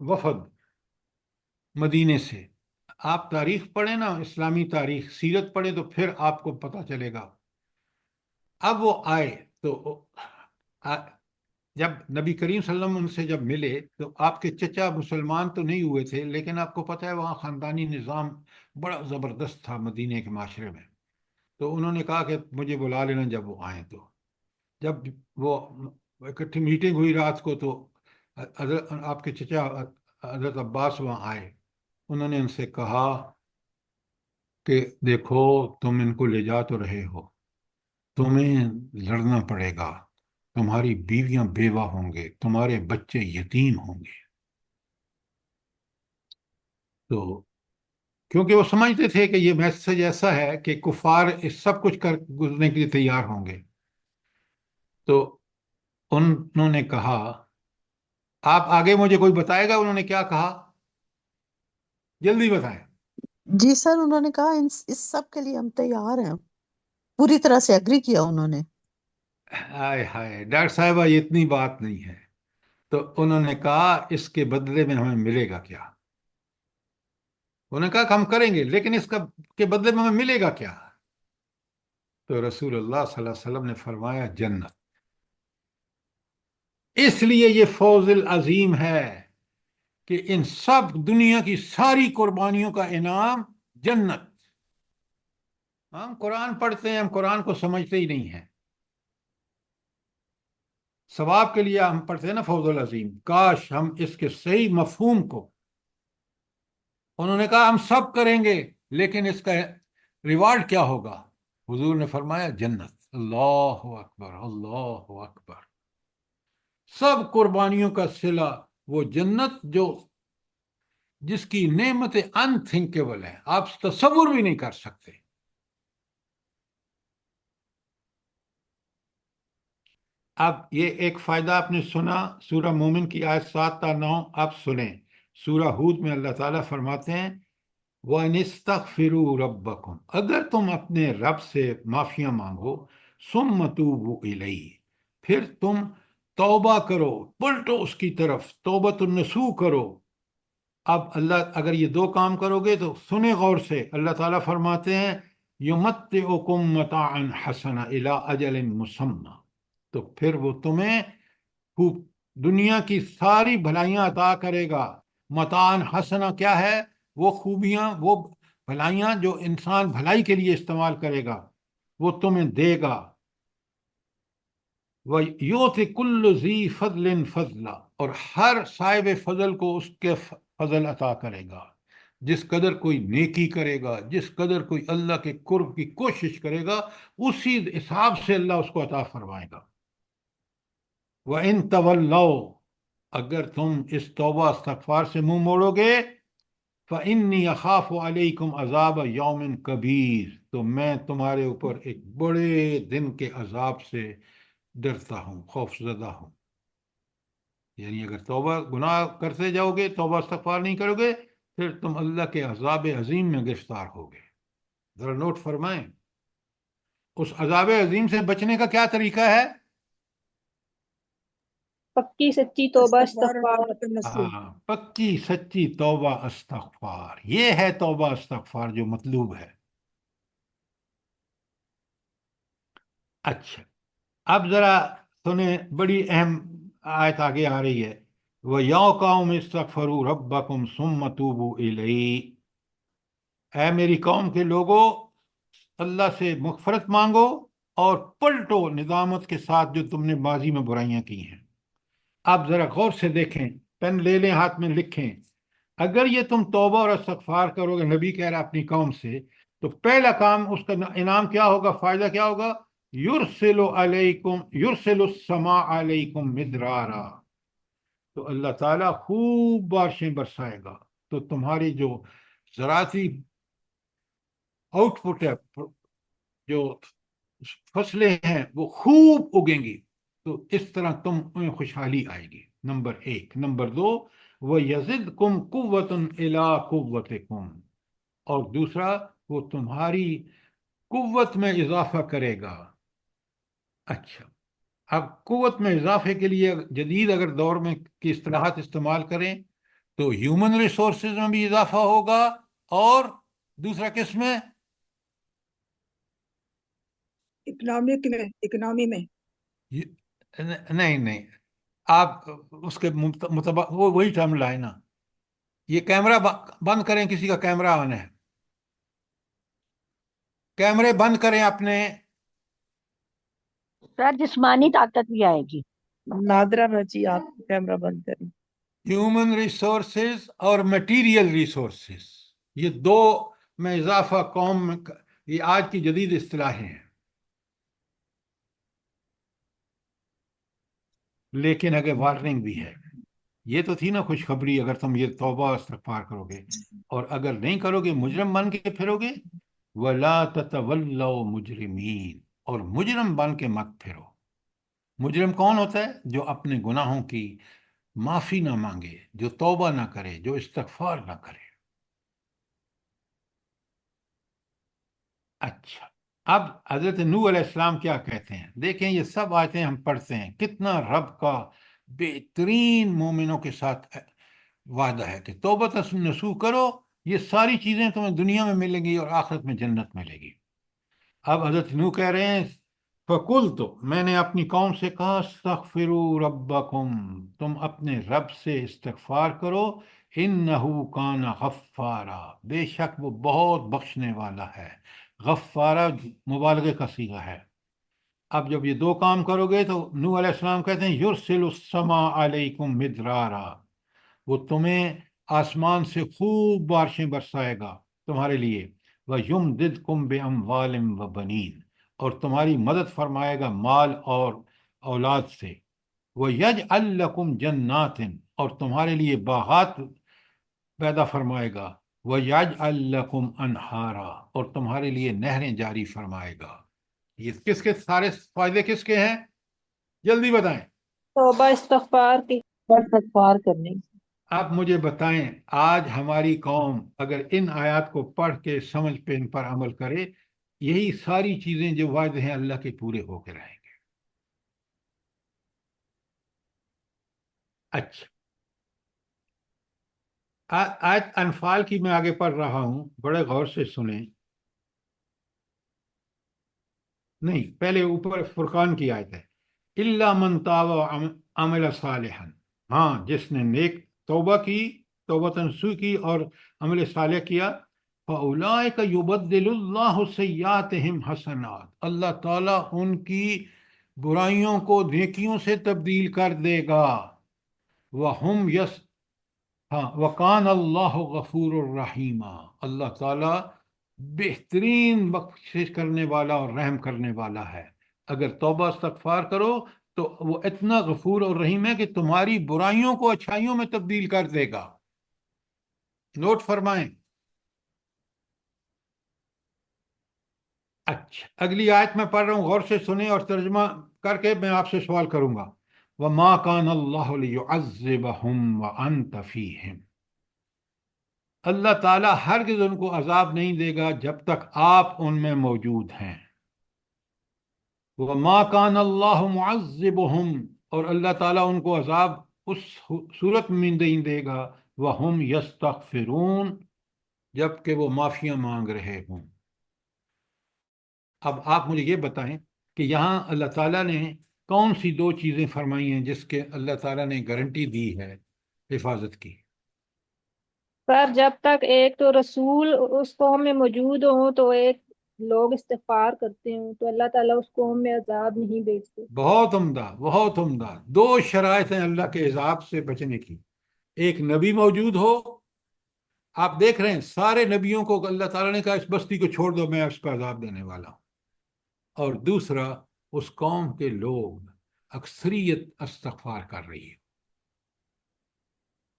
وفد مدینے سے، آپ تاریخ پڑھیں نا، اسلامی تاریخ، سیرت پڑھیں تو پھر آپ کو پتہ چلے گا۔ اب وہ آئے تو جب نبی کریم صلی اللہ علیہ وسلم ان سے جب ملے تو آپ کے چچا مسلمان تو نہیں ہوئے تھے، لیکن آپ کو پتہ ہے وہاں خاندانی نظام بڑا زبردست تھا مدینے کے معاشرے میں. تو انہوں نے کہا کہ مجھے بلا لینا جب وہ آئیں. تو جب وہ اکٹھی میٹنگ ہوئی رات کو تو آپ کے چچا حضرت عباس وہاں آئے. انہوں نے ان سے کہا کہ دیکھو تم ان کو لے جا تو رہے ہو، تمہیں لڑنا پڑے گا، تمہاری بیویاں بیوہ ہوں گے، تمہارے بچے یتیم ہوں گے. تو کیونکہ وہ سمجھتے تھے کہ یہ میسج ایسا ہے کہ کفار اس سب کچھ کر گزرنے کے لیے تیار ہوں گے. تو انہوں نے کہا آپ آگے مجھے کوئی بتائے گا انہوں نے کیا کہا؟ جلدی بتائیں. جی سر، انہوں نے کہا اس سب کے لیے ہم تیار ہیں، پوری طرح سے اگری کیا انہوں نے. ہائے ہائے ڈاکٹر صاحبہ یہ اتنی بات نہیں ہے. تو انہوں نے کہا اس کے بدلے میں ہمیں ملے گا کیا؟ انہوں نے کہا کہ ہم کریں گے، لیکن اس کا کے بدلے میں ہمیں ملے گا کیا؟ تو رسول اللہ صلی اللہ علیہ وسلم نے فرمایا جنت. اس لیے یہ فوز العظیم ہے کہ ان سب دنیا کی ساری قربانیوں کا انعام جنت. ہم قرآن پڑھتے ہیں، ہم قرآن کو سمجھتے ہی نہیں ہیں. ثواب کے لیے ہم پڑھتے ہیں نا فوز العظیم، کاش ہم اس کے صحیح مفہوم کو. انہوں نے کہا ہم سب کریں گے، لیکن اس کا ریوارڈ کیا ہوگا؟ حضور نے فرمایا جنت. اللہ اکبر اللہ اکبر. سب قربانیوں کا صلہ وہ جنت جس کی نعمتیں انتھنکیبل ہیں، آپ تصور بھی نہیں کر سکتے. اب یہ ایک فائدہ آپ نے سنا، سورہ مومن کی آیت 7 تا 9 آپ سنیں. سورہ ہود میں اللہ تعالیٰ فرماتے ہیں وَأَنِ اسْتَغْفِرُوا رَبَّكُمْ، اگر تم اپنے رب سے معافیاں مانگو، ثُمَّ تُوبُوا إِلَيْهِ، پھر تم توبہ کرو، پلٹو اس کی طرف، توبۃ النصوح کرو. اب اللہ اگر یہ دو کام کرو گے تو سنیں غور سے، اللہ تعالیٰ فرماتے ہیں یُمَتِّعُكُم مَتَاعًا حَسَنًا إِلَىٰ أَجَلٍ مُّسَمًّى، تو پھر وہ تمہیں خوب دنیا کی ساری بھلائیاں عطا کرے گا. متاعن حسنہ کیا ہے؟ وہ خوبیاں، وہ بھلائیاں جو انسان بھلائی کے لیے استعمال کرے گا وہ تمہیں دے گا. وَيُؤْتِ كُلُّ ذِي فَضْلٍ فَضْلًا، اور ہر صاحب فضل کو اس کے فضل عطا کرے گا. جس قدر کوئی نیکی کرے گا، جس قدر کوئی اللہ کے قرب کی کوشش کرے گا، اسی حساب سے اللہ اس کو عطا فرمائے گا. وَإِن تَوَلَّوْا، اگر تم اس توبہ استغفار سے منہ موڑو گے، فَإِنِّي أَخَافُ عَلَيْكُمْ عَذَابَ يَوْمٍ كَبِيرٍ، تو میں تمہارے اوپر ایک بڑے دن کے عذاب سے ڈرتا ہوں، خوف زدہ ہوں. یعنی اگر توبہ گناہ کرتے جاؤ گے، توبہ استغفار نہیں کرو گے، پھر تم اللہ کے عذاب عظیم میں گرفتار ہوگے. ذرا نوٹ فرمائیں اس عذاب عظیم سے بچنے کا کیا طریقہ ہے؟ پکی سچی توبہ استغفار اور استغفار. توبۃ النصوح. ہاں، پکی سچی توبہ استغفار، یہ ہے توبہ استغفار جو مطلوب ہے. اچھا اب ذرا سنیں، بڑی اہم آیت آگے آ رہی ہے. وَيَا قَوْمِ اسْتَغْفِرُوا رَبَّكُمْ ثُمَّ تُوبُوا إِلَيْهِ، اے میری قوم کے لوگو اللہ سے مغفرت مانگو اور پلٹو ندامت کے ساتھ جو تم نے ماضی میں برائیاں کی ہیں. آپ ذرا غور سے دیکھیں، پین لے لیں ہاتھ میں لکھیں. اگر یہ تم توبہ اور استغفار کرو گے، نبی کہہ رہا اپنی قوم سے، تو پہلا کام اس کا انعام کیا ہوگا، فائدہ کیا ہوگا؟ یرسل السماء علیکم مدرارا، تو اللہ تعالیٰ خوب بارشیں برسائے گا، تو تمہاری جو زراعتی آؤٹ پٹ ہے، جو فصلیں ہیں وہ خوب اگیں گی. تو اس طرح تمہیں خوشحالی آئے گی. نمبر 1. نمبر 2، وَيَزِدْكُمْ قُوَّةً إِلَىٰ قُوَّتِكُمْ، اور دوسرا وہ تمہاری قوت میں اضافہ کرے گا. اچھا اب قوت میں اضافے کے لیے جدید اگر دور میں کی اصطلاحات استعمال کریں تو ہیومن ریسورسز میں بھی اضافہ ہوگا، اور دوسرا کس میں؟ اکنامک میں، اکنامی میں. نہیں نہیں، آپ اس کے وہ وہی ٹرم لائے نا، یہ کیمرہ بند کریں، کسی کا کیمرہ آن ہے، کیمرے بند کریں اپنے. سر جسمانی طاقت بھی آئے گی. نادرا رجی آپ کیمرہ بند کریں. ہیومن ریسورسز اور میٹیریل ریسورسز، یہ دو میں اضافہ قوم میں، یہ آج کی جدید اصطلاحیں ہیں. لیکن اگر وارننگ بھی ہے، یہ تو تھی نا خوشخبری، اگر تم یہ توبہ استغفار کرو گے، اور اگر نہیں کرو گے مجرم بن کے پھرو گے. وَلَا تَتَوَلَّوْا مُجْرِمِينَ، اور مجرم بن کے مت پھرو. مجرم کون ہوتا ہے؟ جو اپنے گناہوں کی معافی نہ مانگے، جو توبہ نہ کرے، جو استغفار نہ کرے. اچھا، اب حضرت نوح علیہ السلام کیا کہتے ہیں؟ دیکھیں یہ سب آیتیں ہم پڑھتے ہیں، کتنا رب کا بہترین مومنوں کے ساتھ وعدہ ہے کہ توبہ نصوح کرو، یہ ساری چیزیں تمہیں دنیا میں ملیں گی اور آخرت میں جنت ملے گی. اب حضرت نوح کہہ رہے ہیں فَقُلْتُ، میں نے اپنی قوم سے کہا اسْتَغْفِرُوا رَبَّكُمْ، تم اپنے رب سے استغفار کرو، إِنَّهُ كَانَ غَفَّارًا، بے شک وہ بہت بخشنے والا ہے. غفارہ مبالغے کا صیغہ ہے. اب جب یہ دو کام کرو گے تو نوح علیہ السلام کہتے ہیں یرسل السماء علیکم مدرارا، وہ تمہیں آسمان سے خوب بارشیں برسائے گا تمہارے لیے. وَيُمْدِدْكُمْ بِأَمْوَالٍ وَبَنِينَ، اور تمہاری مدد فرمائے گا مال اور اولاد سے. وَيَجْعَلْ لَكُمْ جَنَّاتٍ، اور تمہارے لیے باغات پیدا فرمائے گا. وَيَجْعَلْ لَكُمْ أَنْهَارًا، اور تمہارے لیے نہریں جاری فرمائے گا. یہ کس کے سارے فائدے کس کے ہیں؟ جلدی بتائیں. توبہ استغفار کی. استغفار کرنے. آپ مجھے بتائیں، آج ہماری قوم اگر ان آیات کو پڑھ کے سمجھ پہ ان پر عمل کرے، یہی ساری چیزیں جو وعدے ہیں اللہ کے پورے ہو کے رہیں گے. اچھا، آیت انفال کی میں آگے پڑھ رہا ہوں، بڑے غور سے سنیں. نہیں، پہلے اوپر فرقان کی آیت ہے الا من تاب وعمل صالحا، ہاں جس نے نیک توبہ کی، توبہ نصوح کی اور عمل صالح کیا. فاولئک یبدل اللہ سیئاتہم حسنات، اللہ تعالیٰ ان کی برائیوں کو نیکیوں سے تبدیل کر دے گا. وہم یس ہاں وکان اللہ غفور الرحیم، اللہ تعالیٰ بہترین بخشش کرنے والا اور رحم کرنے والا ہے. اگر توبہ استغفار کرو تو وہ اتنا غفور اور رحیم ہے کہ تمہاری برائیوں کو اچھائیوں میں تبدیل کر دے گا. نوٹ فرمائیں. اچھا، اگلی آیت میں پڑھ رہا ہوں، غور سے سنیں اور ترجمہ کر کے میں آپ سے سوال کروں گا. وَمَا كَانَ اللَّهُ لِيُعَذِّبَهُمْ وَأَنْتَ فِيهِمْ، اللہ تعالیٰ ہرگز ان کو عذاب نہیں دے گا جب تک آپ ان میں موجود ہیں. وَمَا كَانَ اللَّهُ مُعَذِّبُهُمْ، اور اللہ تعالیٰ ان کو عذاب اس صورت میں نہیں دے گا وَهُمْ يَسْتَغْفِرُونَ، جبکہ وہ معافیاں مانگ رہے ہوں. اب آپ مجھے یہ بتائیں کہ یہاں اللہ تعالیٰ نے کون سی دو چیزیں فرمائی ہیں جس کے اللہ تعالیٰ نے گارنٹی دی ہے حفاظت کی؟ سر جب تک ایک تو رسول اس قوم میں موجود ہوں تو ایک لوگ استغفار کرتے ہوں تو اللہ تعالیٰ اس قوم میں عذاب نہیں بھیجتے. بہت عمدہ، بہت عمدہ. دو شرائط ہیں اللہ کے عذاب سے بچنے کی. ایک نبی موجود ہو، آپ دیکھ رہے ہیں سارے نبیوں کو اللہ تعالیٰ نے کہا اس بستی کو چھوڑ دو، میں اس کا عذاب دینے والا ہوں. اور دوسرا، اس قوم کے لوگ اکثریت استغفار کر رہی ہے.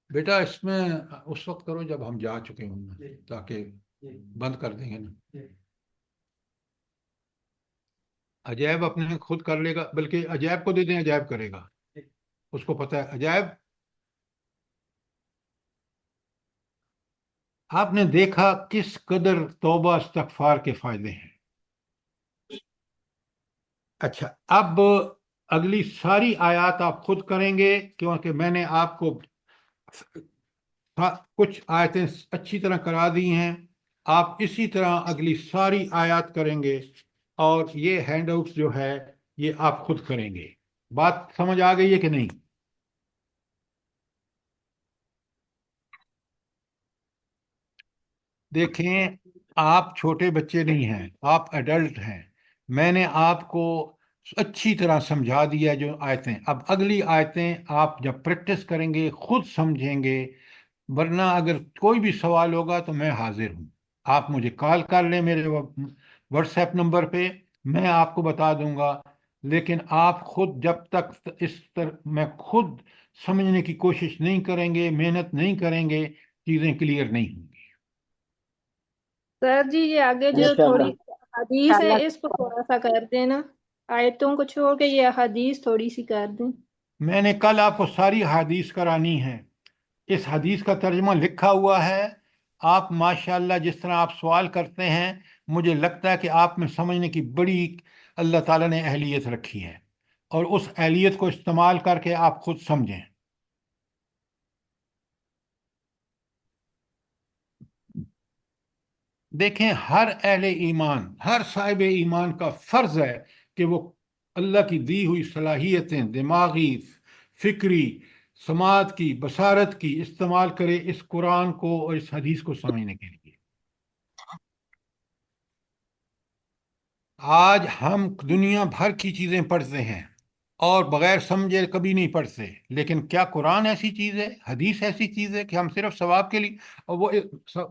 بیٹا اس میں اس وقت کرو جب ہم جا چکے ہوں گے، تاکہ بند کر دیں گے نا. عجائب اپنے خود کر لے گا، بلکہ عجائب کو دے دیں، عجائب کرے گا، اس کو پتہ ہے. عجائب، آپ نے دیکھا کس قدر توبہ استغفار کے فائدے ہیں. اچھا، اب اگلی ساری آیات آپ خود کریں گے کیونکہ میں نے آپ کو کچھ آیتیں اچھی طرح کرا دی ہیں. آپ اسی طرح اگلی ساری آیات کریں گے اور یہ ہینڈ آؤٹ جو ہے یہ آپ خود کریں گے. بات سمجھ آ گئی ہے کہ نہیں؟ دیکھیں، آپ چھوٹے بچے نہیں ہیں، آپ ایڈلٹ ہیں۔ میں نے آپ کو اچھی طرح سمجھا دیا جو آیتیں، اب اگلی آیتیں آپ جب پریکٹس کریں گے خود سمجھیں گے، ورنہ اگر کوئی بھی سوال ہوگا تو میں حاضر ہوں۔ آپ مجھے کال کر لیں میرے واٹس ایپ نمبر پہ، میں آپ کو بتا دوں گا، لیکن آپ خود جب تک اس طرح میں خود سمجھنے کی کوشش نہیں کریں گے، محنت نہیں کریں گے، چیزیں کلیئر نہیں ہوں گی۔ سر جی یہ آگے جو انشاءاللہ تھوڑی حدیث ہے اس کو تھوڑا سا کر دینا، آیتوں کو چھوڑ کے یہ حدیث تھوڑی سی کر دیں۔ میں نے کل آپ کو ساری حدیث کرانی ہے، اس حدیث کا ترجمہ لکھا ہوا ہے۔ آپ ماشاءاللہ جس طرح آپ سوال کرتے ہیں، مجھے لگتا ہے کہ آپ میں سمجھنے کی بڑی اللہ تعالیٰ نے اہلیت رکھی ہے، اور اس اہلیت کو استعمال کر کے آپ خود سمجھیں۔ دیکھیں، ہر اہل ایمان، ہر صاحب ایمان کا فرض ہے کہ وہ اللہ کی دی ہوئی صلاحیتیں، دماغی، فکری، سماعت کی، بصارت کی استعمال کرے اس قرآن کو اور اس حدیث کو سمجھنے کے لیے۔ آج ہم دنیا بھر کی چیزیں پڑھتے ہیں اور بغیر سمجھے کبھی نہیں پڑھتے، لیکن کیا قرآن ایسی چیز ہے، حدیث ایسی چیز ہے کہ ہم صرف ثواب کے لیے، اور وہ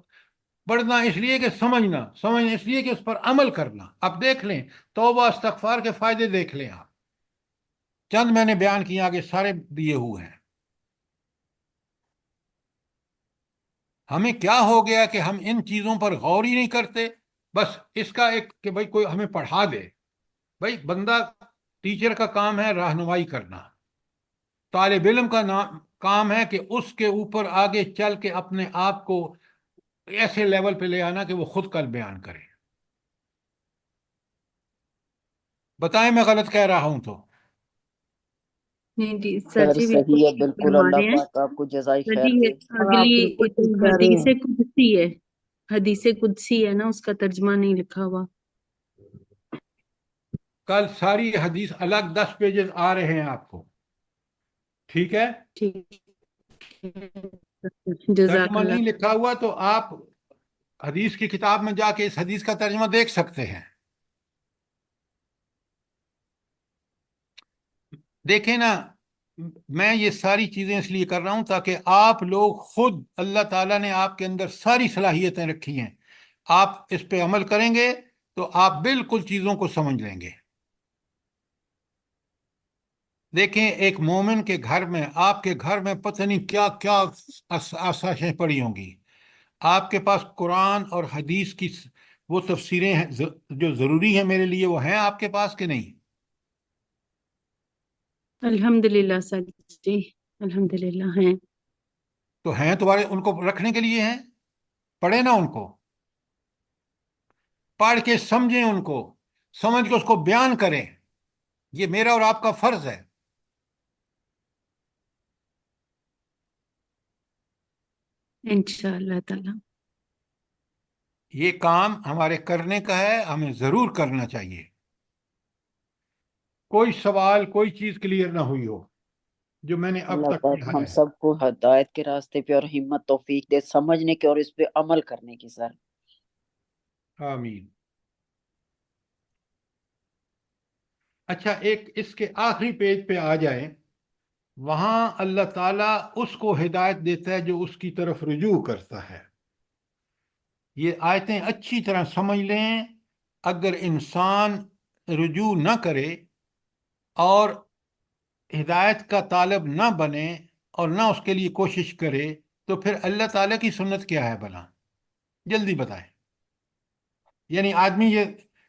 پڑھنا اس لیے کہ سمجھنا اس لیے کہ اس پر عمل کرنا؟ اب دیکھ لیں، توبہ استغفار کے فائدے دیکھ لیں آپ، چند میں نے بیان کیے، آگے سارے دیے ہوئے ہیں۔ ہمیں کیا ہو گیا کہ ہم ان چیزوں پر غور ہی نہیں کرتے؟ بس اس کا ایک کہ بھائی کوئی ہمیں پڑھا دے، بھائی بندہ، ٹیچر کا کام ہے رہنمائی کرنا، طالب علم کا کام ہے کہ اس کے اوپر آگے چل کے اپنے آپ کو ایسے لیول پہ لے آنا کہ وہ خود کل بیان کرے۔ بتائیں میں غلط کہہ رہا ہوں تو؟ نہیں جی سر خیر جی بالکل صحیح ہے، ٹھیک بالکل، فرما اللہ رہے ہیں پاک آپ کو جزائے سر خیر جی۔ دے۔ یہ آپ اگلی بالکل ایک ٹھیک کہہ رہے حدیث ہیں۔ قدسی ہے، حدیث قدسی ہے نا، اس کا ترجمہ نہیں لکھا ہوا۔ کل ساری حدیث الگ 10 پیجز آ رہے ہیں آپ کو، ٹھیک ہے؟ ٹھیک ہے جزاک ترجمہ نہیں اللہ۔ لکھا ہوا تو آپ حدیث کی کتاب میں جا کے اس حدیث کا ترجمہ دیکھ سکتے ہیں۔ دیکھیں نا، میں یہ ساری چیزیں اس لیے کر رہا ہوں تاکہ آپ لوگ خود، اللہ تعالیٰ نے آپ کے اندر ساری صلاحیتیں رکھی ہیں، آپ اس پہ عمل کریں گے تو آپ بالکل چیزوں کو سمجھ لیں گے۔ دیکھیں، ایک مومن کے گھر میں، آپ کے گھر میں پتہ نہیں کیا کیا آسائشیں پڑی ہوں گی۔ آپ کے پاس قرآن اور حدیث کی وہ تفسیریں ہیں جو ضروری ہیں میرے لیے، وہ ہیں آپ کے پاس کہ نہیں؟ الحمدللہ سر جی، الحمدللہ ہیں۔ تو ہیں تمہارے، ان کو رکھنے کے لیے ہیں، پڑھیں نا ان کو، پڑھ کے سمجھیں، ان کو سمجھ کے اس کو بیان کریں، یہ میرا اور آپ کا فرض ہے۔ انشاءاللہ تعالی۔ یہ کام ہمارے کرنے کا ہے، ہمیں ضرور کرنا چاہیے۔ کوئی سوال، کوئی چیز کلیئر نہ ہوئی ہو جو میں نے اب اللہ تک پاک ہم پڑھایا ہے؟ سب کو ہدایت کے راستے پہ اور ہمت توفیق دے، سمجھنے کے اور اس پہ عمل کرنے کی سر۔ آمین۔ اچھا، ایک اس کے آخری پیج پہ آ جائیں، وہاں اللہ تعالیٰ اس کو ہدایت دیتا ہے جو اس کی طرف رجوع کرتا ہے۔ یہ آیتیں اچھی طرح سمجھ لیں، اگر انسان رجوع نہ کرے اور ہدایت کا طالب نہ بنے اور نہ اس کے لیے کوشش کرے تو پھر اللہ تعالیٰ کی سنت کیا ہے بھلا؟ جلدی بتائیں۔ یعنی آدمی یہ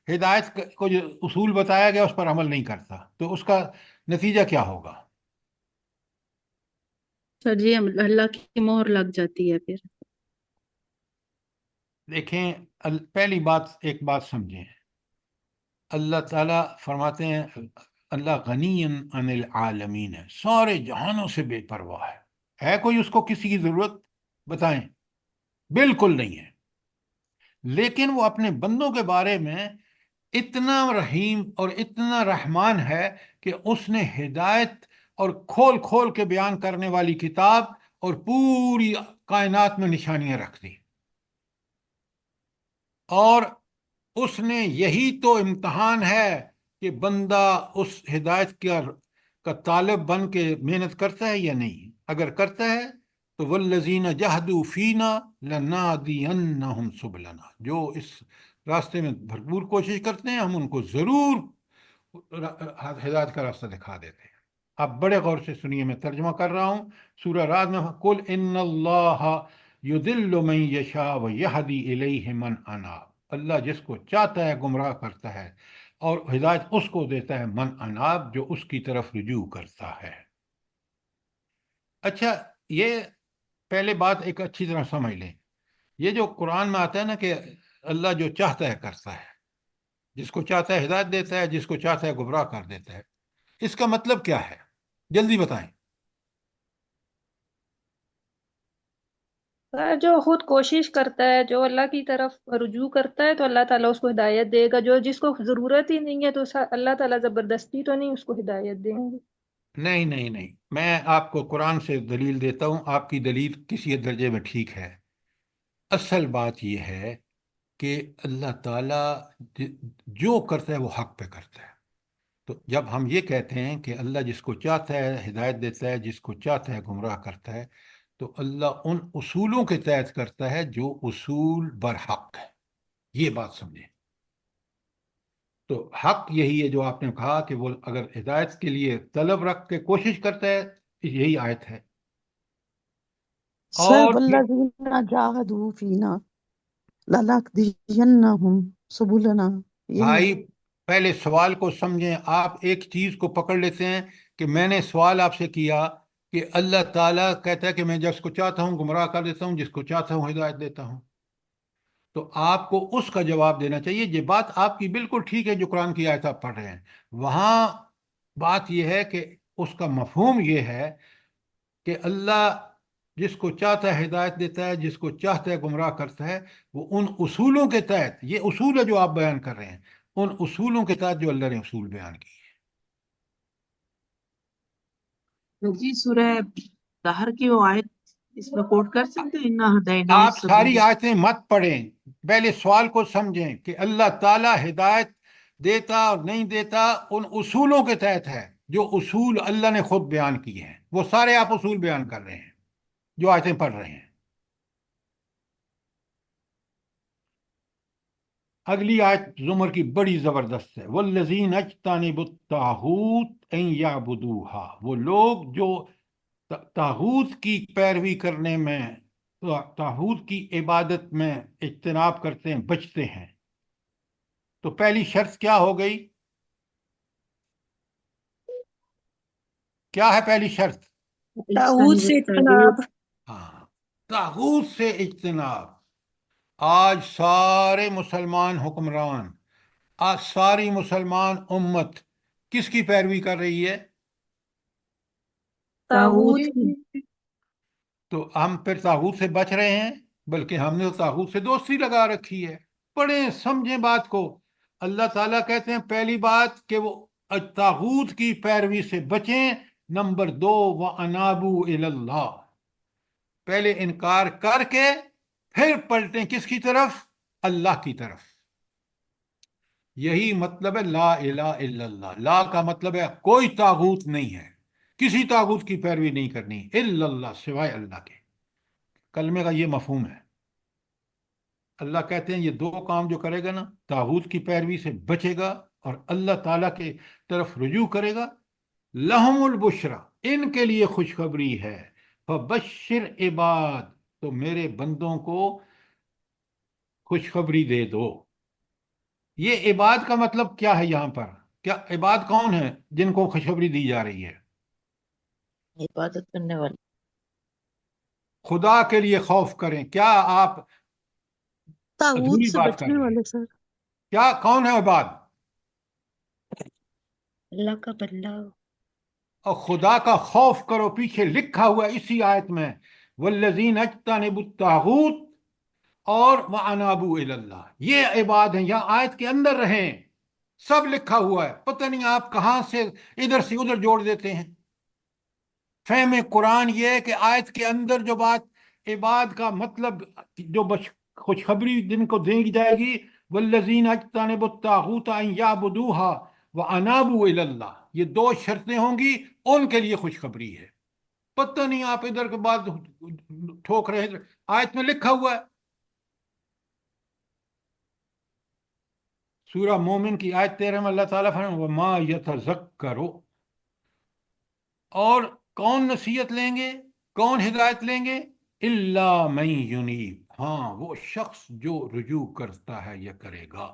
ہدایت کو جو اصول بتایا گیا اس پر عمل نہیں کرتا تو اس کا نتیجہ کیا ہوگا؟ سر جی اللہ کی مہر لگ جاتی ہے پھر۔ دیکھیں، پہلی بات، ایک بات سمجھیں، اللہ تعالیٰ فرماتے ہیں اللہ غنی عن العالمین ہے، سارے جہانوں سے بے پرواہ ہے کوئی اس کو کسی کی ضرورت؟ بتائیں، بالکل نہیں ہے۔ لیکن وہ اپنے بندوں کے بارے میں اتنا رحیم اور اتنا رحمان ہے کہ اس نے ہدایت اور کھول کھول کے بیان کرنے والی کتاب اور پوری کائنات میں نشانیاں رکھ دی۔ اور اس نے یہی تو امتحان ہے کہ بندہ اس ہدایت کا طالب بن کے محنت کرتا ہے یا نہیں. اگر کرتا ہے تو والذین جہدوا فینا لنہدینہم سبلنا، جو اس راستے میں بھرپور کوشش کرتے ہیں ہم ان کو ضرور ہدایت کا راستہ دکھا دیتے ہیں. آپ بڑے غور سے سنیے، میں ترجمہ کر رہا ہوں سورہ رعد میں. قل ان اللہ یضل من یشاء ویہدی الیہ من اناب. اللہ جس کو چاہتا ہے گمراہ کرتا ہے اور ہدایت اس کو دیتا ہے من اناب، جو اس کی طرف رجوع کرتا ہے. اچھا، یہ پہلے بات ایک اچھی طرح سمجھ لیں. یہ جو قرآن میں آتا ہے نا کہ اللہ جو چاہتا ہے کرتا ہے، جس کو چاہتا ہے ہدایت دیتا ہے، جس کو چاہتا ہے گمراہ کر دیتا ہے، اس کا مطلب کیا ہے؟ جلدی بتائیں. جو خود کوشش کرتا ہے، جو اللہ کی طرف رجوع کرتا ہے، تو اللہ تعالیٰ اس کو ہدایت دے گا. جو جس کو ضرورت ہی نہیں ہے تو اللہ تعالیٰ زبردستی تو نہیں اس کو ہدایت دیں گے. نہیں نہیں نہیں، میں آپ کو قرآن سے دلیل دیتا ہوں. آپ کی دلیل کسی درجے میں ٹھیک ہے. اصل بات یہ ہے کہ اللہ تعالیٰ جو کرتا ہے وہ حق پہ کرتا ہے. تو جب ہم یہ کہتے ہیں کہ اللہ جس کو چاہتا ہے ہدایت دیتا ہے، جس کو چاہتا ہے گمراہ کرتا ہے، تو اللہ ان اصولوں کے تحت کرتا ہے جو اصول برحق ہے. یہ بات سمجھیں. تو حق یہی ہے جو آپ نے کہا کہ وہ اگر ہدایت کے لیے طلب رکھ کے کوشش کرتا ہے، یہی آیت ہے. سر اور والذین جاہدوا فینا لنہدینہم سبلنا، یہی بھائی پہلے سوال کو سمجھیں. آپ ایک چیز کو پکڑ لیتے ہیں کہ میں نے سوال آپ سے کیا کہ اللہ تعالیٰ کہتا ہے کہ میں جس کو چاہتا ہوں گمراہ کر دیتا ہوں، جس کو چاہتا ہوں ہدایت دیتا ہوں. تو آپ کو اس کا جواب دینا چاہیے. یہ بات آپ کی بالکل ٹھیک ہے جو قرآن کی آیت آپ پڑھ رہے ہیں. وہاں بات یہ ہے کہ اس کا مفہوم یہ ہے کہ اللہ جس کو چاہتا ہے ہدایت دیتا ہے، جس کو چاہتا ہے گمراہ کرتا ہے. وہ ان اصولوں کے تحت، یہ اصول ہے جو آپ بیان کر رہے ہیں، ان اصولوں کے تحت جو اللہ نے اصول بیان کی ہے. جی سورہ دہر کی وہ آیت اس میں کوٹ کر سکتے ہیں، انا ہدینہ آپ ساری السبیل. آیتیں مت پڑھیں، پہلے سوال کو سمجھیں کہ اللہ تعالیٰ ہدایت دیتا اور نہیں دیتا ان اصولوں کے تحت ہے جو اصول اللہ نے خود بیان کیے ہیں. وہ سارے آپ اصول بیان کر رہے ہیں جو آیتیں پڑھ رہے ہیں. اگلی آیت زمر کی بڑی زبردست ہے. والذین اجتنبوا الطاغوت ان یعبدوها. وہ لوگ جو طاغوت کی پیروی کرنے میں، طاغوت کی عبادت میں اجتناب کرتے ہیں، بچتے ہیں. تو پہلی شرط کیا ہو گئی؟ کیا ہے پہلی شرط؟ طاغوت سے اجتناب. ہاں، طاغوت سے اجتناب. آج سارے مسلمان حکمران، آج ساری مسلمان امت کس کی پیروی کر رہی ہے؟ طاغوت کی. تو ہم پھر طاغوت سے بچ رہے ہیں، بلکہ ہم نے طاغوت سے دوستی لگا رکھی ہے. پڑھیں، سمجھیں بات کو. اللہ تعالیٰ کہتے ہیں پہلی بات کہ وہ طاغوت کی پیروی سے بچیں. نمبر 2، وَأَنَابُوا إِلَى اللَّهِ. پہلے انکار کر کے پھر پلٹیں کس کی طرف؟ اللہ کی طرف. یہی مطلب ہے لا الہ الا اللہ. لا کا مطلب ہے کوئی طاغوت نہیں ہے، کسی طاغوت کی پیروی نہیں کرنی، الا اللہ، سوائے اللہ کے. کلمے کا یہ مفہوم ہے. اللہ کہتے ہیں یہ دو کام جو کرے گا نا، طاغوت کی پیروی سے بچے گا اور اللہ تعالیٰ کے طرف رجوع کرے گا، لہم البشرا، ان کے لیے خوشخبری ہے. فبشر عباد، تو میرے بندوں کو خوشخبری دے دو. یہ عباد کا مطلب کیا ہے یہاں پر؟ کیا عباد کون ہے جن کو خوشخبری دی جا رہی ہے؟ عبادت کرنے والے. خدا کے لیے خوف کریں. کیا آپ طاغوت ادھوری سے بات کر بچنے رہے ہیں؟ والے سر. کیا کون ہے عباد؟ اللہ کا بندہ. اور خدا کا خوف کرو، پیچھے لکھا ہوا ہے اسی آیت میں، والذین اجتنبوا الطاغوت اور وانابوا الی اللہ. یہ عباد ہیں، یہاں آیت کے اندر رہیں، سب لکھا ہوا ہے. پتہ نہیں آپ کہاں سے ادھر جوڑ دیتے ہیں. فہم قرآن یہ ہے کہ آیت کے اندر جو بات عباد کا مطلب جو خوشخبری جن کو دی جائے گی، والذین اجتنبوا الطاغوت ان یعبدوها وانابوا الی اللہ، یہ دو شرطیں ہوں گی، ان کے لیے خوشخبری ہے۔ پتہ نہیں آپ ادھر کے بعد ٹھوک رہے ہیں، آیت میں لکھا ہوا ہے، سورہ مومن کی آیت 13 میں اللہ تعالیٰ فرماتا ہے وما یتذکر، اور کون نصیحت لیں گے، کون ہدایت لیں گے، الا من ینیب، ہاں وہ شخص جو رجوع کرتا ہے یا کرے گا۔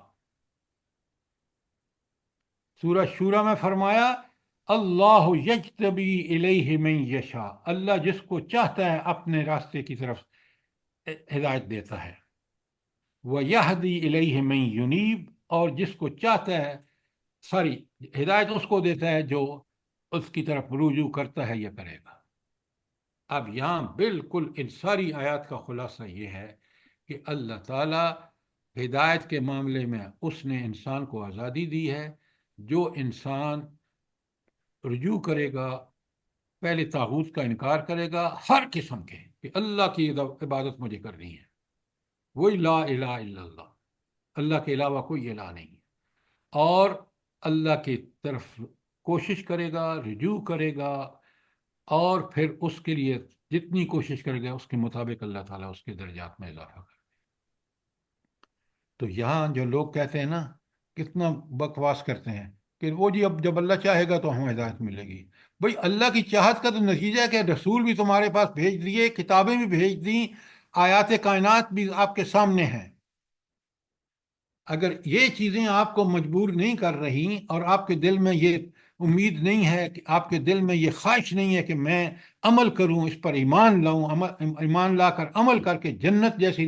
سورہ شورى میں فرمایا اللہ یجتبی الیہ من یشاء، اللہ جس کو چاہتا ہے اپنے راستے کی طرف ہدایت دیتا ہے، ویہدی الیہ من ینیب، اور جس کو چاہتا ہے، ساری ہدایت اس کو دیتا ہے جو اس کی طرف رجوع کرتا ہے یا کرے گا۔ اب یہاں بالکل ان ساری آیات کا خلاصہ یہ ہے کہ اللہ تعالیٰ ہدایت کے معاملے میں اس نے انسان کو آزادی دی ہے۔ جو انسان رجوع کرے گا، پہلے طاغوت کا انکار کرے گا ہر قسم کے، کہ اللہ کی عبادت مجھے کرنی ہے، وہی لا الہ الا اللہ، اللہ کے علاوہ کوئی الہ نہیں، اور اللہ کی طرف کوشش کرے گا، رجوع کرے گا، اور پھر اس کے لیے جتنی کوشش کرے گا اس کے مطابق اللہ تعالیٰ اس کے درجات میں اضافہ کرے۔ تو یہاں جو لوگ کہتے ہیں نا، کتنا بکواس کرتے ہیں کہ وہ جی اب جب اللہ چاہے گا تو ہمیں ہدایت ملے گی۔ بھئی اللہ کی چاہت کا تو نتیجہ ہے کہ رسول بھی تمہارے پاس بھیج دیے، کتابیں بھی بھیج دیں، آیات کائنات بھی آپ کے سامنے ہیں۔ اگر یہ چیزیں آپ کو مجبور نہیں کر رہی، اور آپ کے دل میں یہ امید نہیں ہے، کہ آپ کے دل میں یہ خواہش نہیں ہے کہ میں عمل کروں، اس پر ایمان لاؤں، ایمان لا کر عمل کر کے جنت جیسی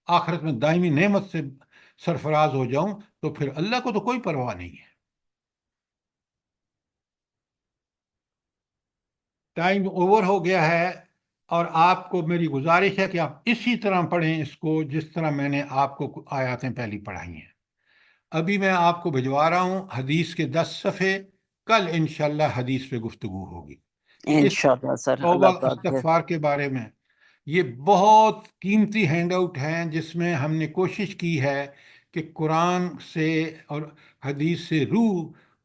آخرت میں دائمی نعمت سے سرفراز ہو جاؤں، تو پھر اللہ کو تو کوئی پرواہ نہیں ہے۔ ٹائم اوور ہو گیا ہے، اور آپ کو میری گزارش ہے کہ آپ اسی طرح پڑھیں اس کو جس طرح میں نے آپ کو آیاتیں پہلی پڑھائی ہیں۔ ابھی میں آپ کو بھجوا رہا ہوں حدیث کے 10 صفحے، کل انشاءاللہ حدیث پہ گفتگو ہوگی کہ اس انشاءاللہ سر، توبہ اللہ پاک کے استغفار کے بارے میں۔ یہ بہت قیمتی ہینڈ آؤٹ ہیں جس میں ہم نے کوشش کی ہے کہ قرآن سے اور حدیث سے روح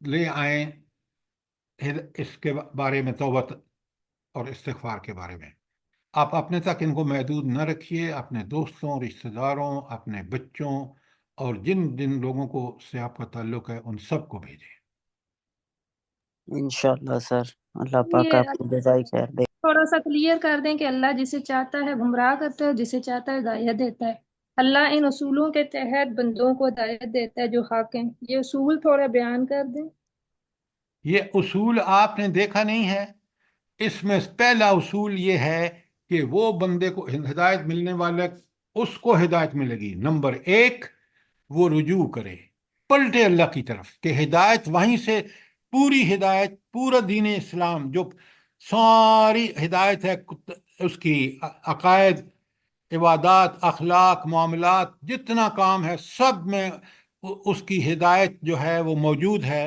لے آئیں اس کے بارے میں، توبہ اور استغفار کے بارے میں۔ آپ اپنے تک ان کو محدود نہ رکھیے، اپنے دوستوں، رشتہ داروں، اپنے بچوں، اور جن جن لوگوں کو سے آپ کا تعلق ہے ان سب کو بھیجیں۔ انشاءاللہ سر، اللہ پاک یہ آپ کو جزائے خیر دے۔ تھوڑا سا کلیئر کر دیں کہ اللہ جسے چاہتا ہے گمراہ کرتا ہے، جسے چاہتا ہے ہدایت دیتا ہے۔ اللہ ان اصولوں کے تحت بندوں کو ہدایت دیتا ہے جو حق ہیں۔ یہ اصول تھوڑا بیان کر دیں۔ یہ اصول آپ نے دیکھا نہیں ہے؟ اس میں پہلا اصول یہ ہے کہ وہ بندے کو ہدایت ملنے والا، اس کو ہدایت ملے گی، نمبر ایک وہ رجوع کرے، پلٹے اللہ کی طرف، کہ ہدایت وہیں سے، پوری ہدایت، پورا دین اسلام جو ساری ہدایت ہے، اس کی عقائد، عبادات، اخلاق، معاملات، جتنا کام ہے سب میں اس کی ہدایت جو ہے وہ موجود ہے۔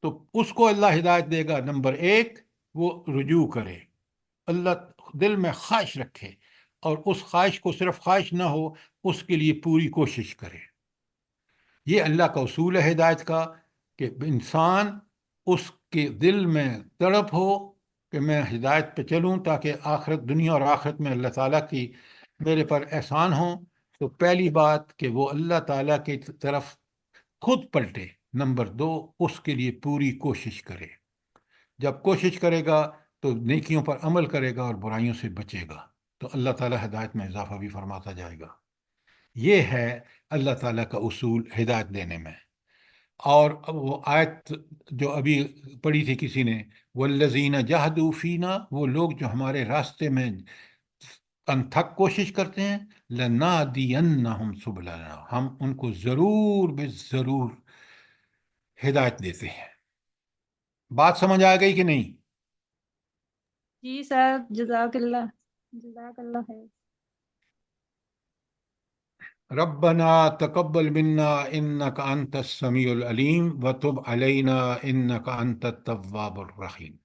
تو اس کو اللہ ہدایت دے گا، نمبر ایک وہ رجوع کرے، اللہ دل میں خواہش رکھے، اور اس خواہش کو صرف خواہش نہ ہو، اس کے لیے پوری کوشش کرے۔ یہ اللہ کا اصول ہے ہدایت کا، کہ انسان اس کے دل میں تڑپ ہو کہ میں ہدایت پہ چلوں، تاکہ آخرت، دنیا اور آخرت میں اللہ تعالیٰ کی میرے پر احسان ہوں۔ تو پہلی بات کہ وہ اللہ تعالیٰ کی طرف خود پلٹے، نمبر دو اس کے لیے پوری کوشش کرے۔ جب کوشش کرے گا تو نیکیوں پر عمل کرے گا اور برائیوں سے بچے گا، تو اللہ تعالیٰ ہدایت میں اضافہ بھی فرماتا جائے گا۔ یہ ہے اللہ تعالیٰ کا اصول ہدایت دینے میں۔ اور وہ آیت جو ابھی پڑھی تھی کسی نے، والذین جاہدوا فینا، وہ لوگ جو ہمارے راستے میں انتھک کوشش کرتے ہیں، لنہدینہم سبلنا، ہم ان کو ضرور بے ضرور ہدایت دیتے ہیں۔ بات سمجھ آ گئی کہ نہیں؟ جی سر، جزاک اللہ، جزاک اللہ خیر۔ ربنا تقبل منا انك انت السميع العليم وتب علينا انك انت التواب الرحيم۔